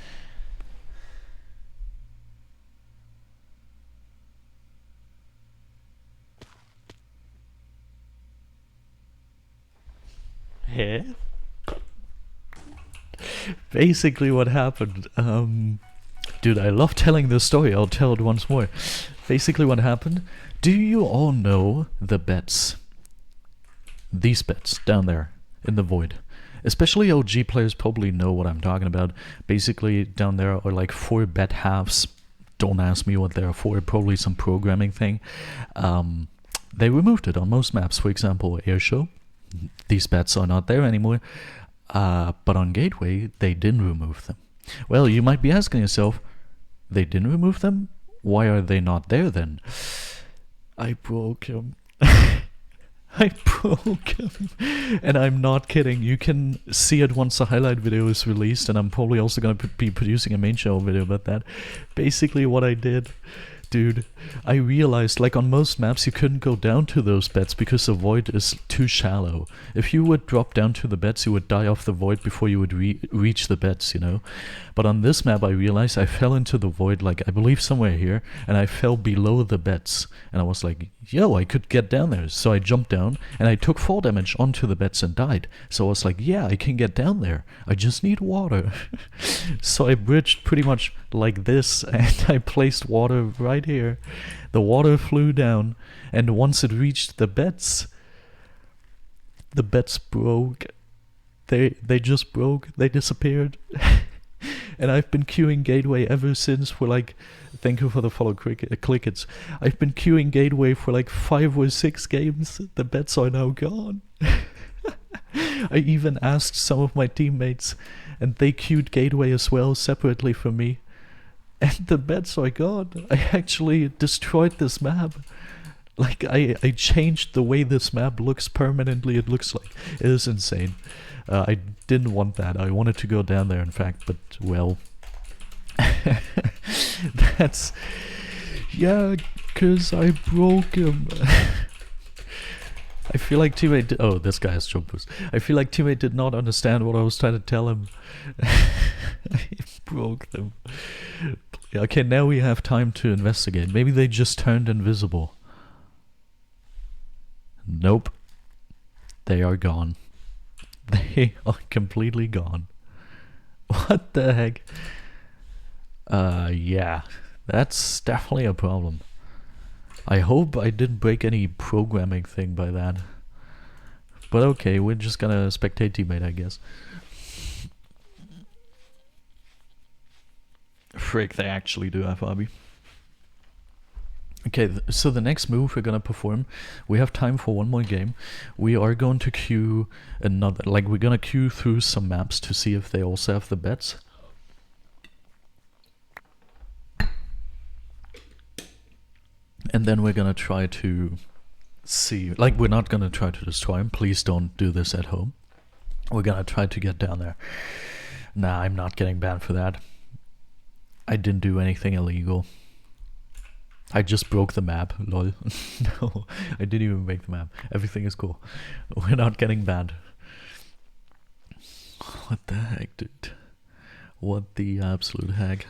Basically what happened, dude, I love telling this story, I'll tell it once more. Basically what happened, do you all know the bets? These bets down there in the void. Especially OG players probably know what I'm talking about. Basically down there are like 4 bet halves. Don't ask me what they're for, probably some programming thing. They removed it on most maps, for example, Airshow. These bets are not there anymore. But on Gateway, they didn't remove them. Well, you might be asking yourself, they didn't remove them? Why are they not there then? I broke them. I broke them. And I'm not kidding. You can see it once the highlight video is released, and I'm probably also going to be producing a main channel video about that. Basically what I did, dude, I realized, like on most maps, you couldn't go down to those beds because the void is too shallow. If you would drop down to the beds, you would die off the void before you would reach the beds, you know? But on this map, I realized I fell into the void, like, I believe somewhere here, and I fell below the beds. And I was like, yo, I could get down there. So I jumped down, and I took 4 damage onto the beds and died. So I was like, yeah, I can get down there. I just need water. So I bridged pretty much like this, and I placed water right here. The water flew down, and once it reached the beds broke. They just broke. They disappeared. And I've been queuing Gateway ever since for like, thank you for the follow, Clickets. I've been queuing Gateway for like 5 or 6 games. The bets are now gone. I even asked some of my teammates, and they queued Gateway as well, separately from me. And the bets are gone. I actually destroyed this map. Like, I changed the way this map looks permanently. It looks like, it is insane. I didn't want that. I wanted to go down there, in fact, but, well. That's, yeah, cause I broke him. I feel like teammate oh, this guy has jump boost. I feel like teammate did not understand what I was trying to tell him. I broke them. Okay, now we have time to investigate. Maybe they just turned invisible. Nope. They are gone. They are completely gone. What the heck? Yeah. That's definitely a problem. I hope I didn't break any programming thing by that. But okay, we're just gonna spectate teammate, I guess. Frick, they actually do have Abby. Okay, so the next move we're gonna perform, we have time for one more game. We are going to queue another, like we're gonna queue through some maps to see if they also have the bets. And then we're gonna try to see, like we're not gonna try to destroy him, please don't do this at home. We're gonna try to get down there. Nah, I'm not getting banned for that. I didn't do anything illegal. I just broke the map, lol. No, I didn't even make the map. Everything is cool. We're not getting banned. What the heck, dude? What the absolute heck?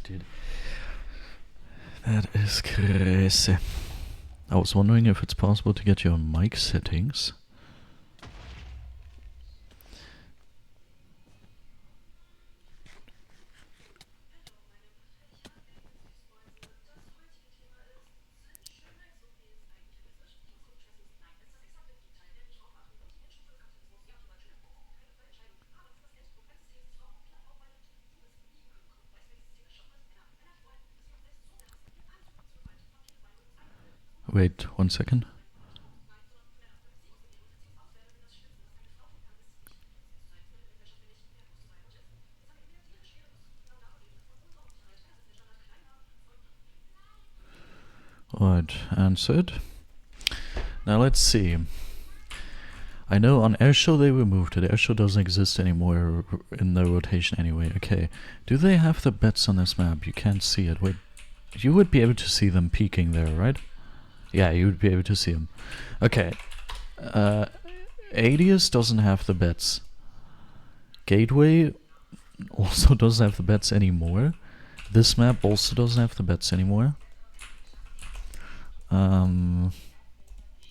Dude. That is crazy. I was wondering if it's possible to get your mic settings. Wait, 1 second. Alright, answered. Now let's see. I know on Airshow they removed it. Airshow doesn't exist anymore in the rotation anyway. Okay, do they have the bets on this map? You can't see it. Wait, you would be able to see them peeking there, right? Yeah, you would be able to see them. Okay. Adius doesn't have the bets. Gateway also doesn't have the bets anymore. This map also doesn't have the beds anymore.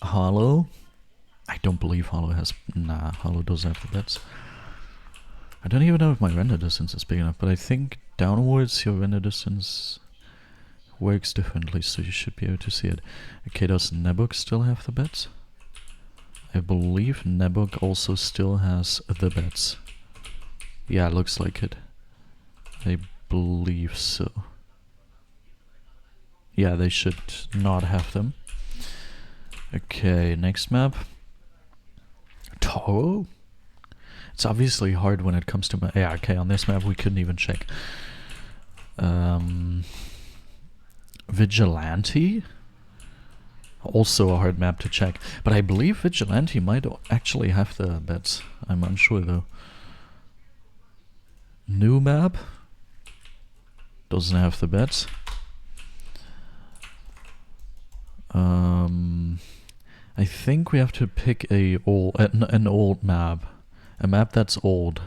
Hollow. I don't believe Hollow has... Nah, Hollow doesn't have the beds. I don't even know if my render distance is big enough, but I think downwards your render distance works differently, so you should be able to see it. Okay, does Nebuk still have the beds? I believe Nebuk also still has the beds. Yeah, looks like it. I believe so. Yeah, they should not have them. Okay, next map. Toro? It's obviously hard when it comes to... yeah, okay, on this map we couldn't even check. Vigilante? Also a hard map to check. But I believe Vigilante might actually have the beds. I'm unsure though. New map? Doesn't have the beds. I think we have to pick an old map. A map that's old.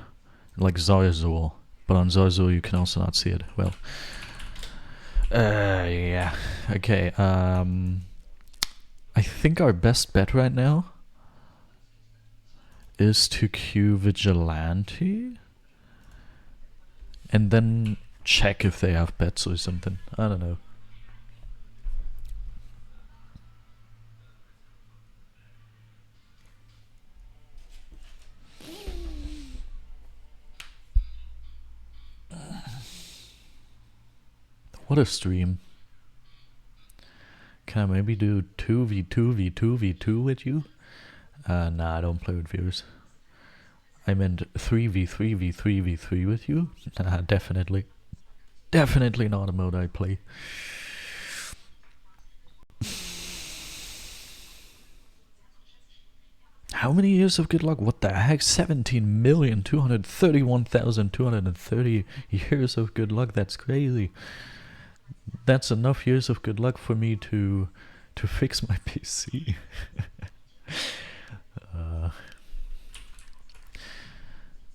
Like Zarzul. But on Zarzul you can also not see it. Well. Yeah. Okay, I think our best bet right now is to queue Vigilante and then check if they have bets or something. I don't know. What a stream. Can I maybe do 2v2v2v2 with you? Nah, I don't play with viewers. I meant 3v3v3v3 with you? Nah, definitely. Definitely not a mode I play. How many years of good luck? What the heck? 17,231,230 years of good luck. That's crazy. That's enough years of good luck for me to fix my PC.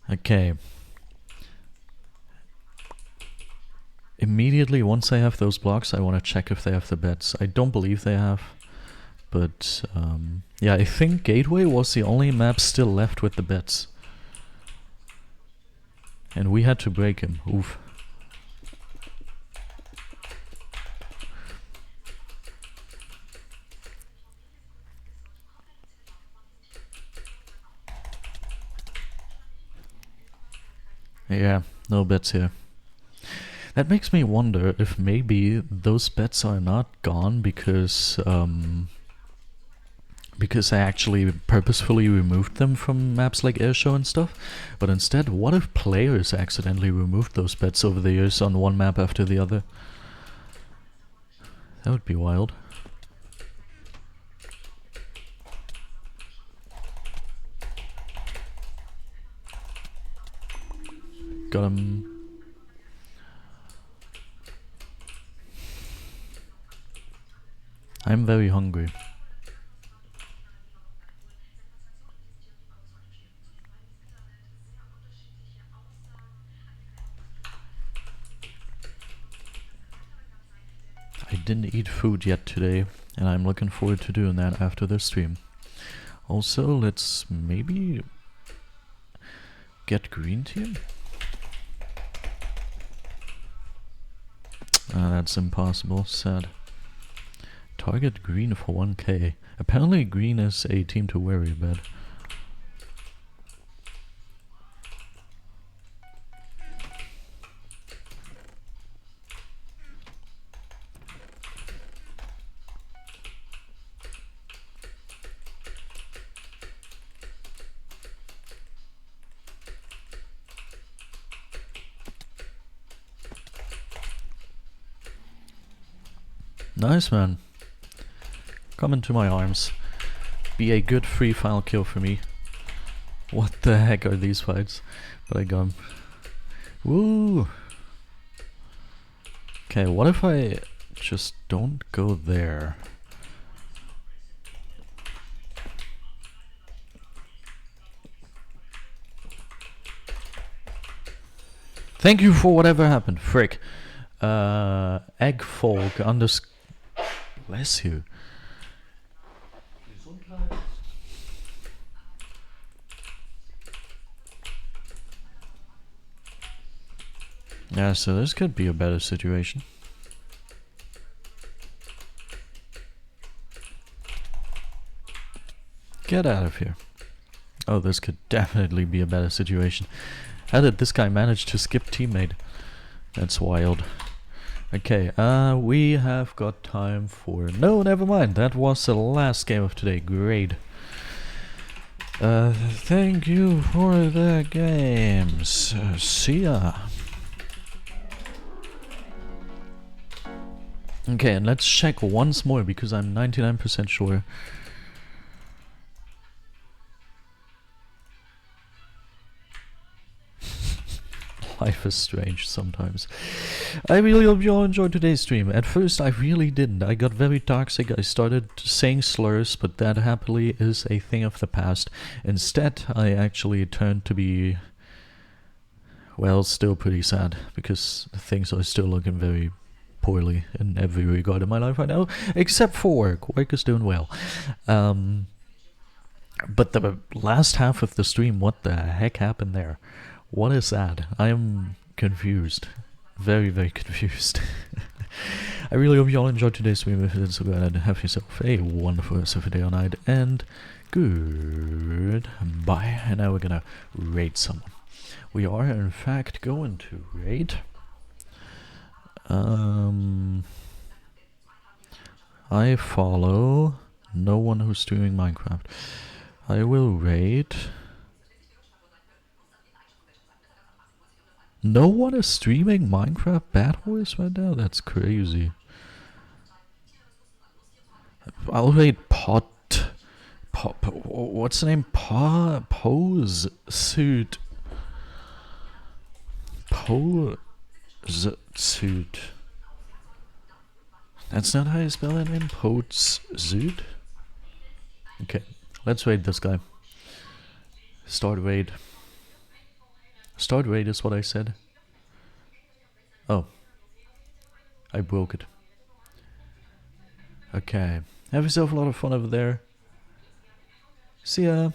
Okay. Immediately once I have those blocks, I want to check if they have the beds. I don't believe they have. But, yeah, I think Gateway was the only map still left with the beds. And we had to break him. Oof. Yeah, no bets here. That makes me wonder if maybe those bets are not gone because I actually purposefully removed them from maps like Airshow and stuff. But instead, what if players accidentally removed those bets over the years on one map after the other? That would be wild. Got him. I'm very hungry. I didn't eat food yet today, and I'm looking forward to doing that after the stream. Also, let's maybe get green team. That's impossible. Sad. Target green for 1k. Apparently green is a team to worry about. Nice, man. Come into my arms. Be a good free file kill for me. What the heck are these fights? But I got him. Woo! Okay, what if I just don't go there? Thank you for whatever happened, frick. Egg folk bless you. Yeah, so this could be a better situation. Get out of here. Oh, this could definitely be a better situation. How did this guy manage to skip teammate? That's wild. Okay, we have got time for... No, never mind. That was the last game of today. Great. Thank you for the games. See ya. Okay, and let's check once more because I'm 99% sure. Life is strange sometimes. I really hope you all enjoyed today's stream. At first I really didn't. I got very toxic. I started saying slurs, but that happily is a thing of the past. Instead, I actually turned to be, well, still pretty sad, because things are still looking very poorly in every regard in my life right now, except for work. Work is doing well. But the last half of the stream, what the heck happened there? What is that? I am confused. Very, very confused. I really hope you all enjoyed today's stream. If you did, so go ahead and have yourself a wonderful rest of your day or night. And goodbye. And now we're gonna raid someone. We are, in fact, going to raid. I follow no one who's streaming Minecraft. I will raid... No one is streaming Minecraft BedWars right now? That's crazy. I'll raid what's the name? Pose suit. That's not how you spell it in? Pose suit? Okay, let's raid this guy. Start raid. Start raid is what I said. Oh. I broke it. Okay. Have yourself a lot of fun over there. See ya.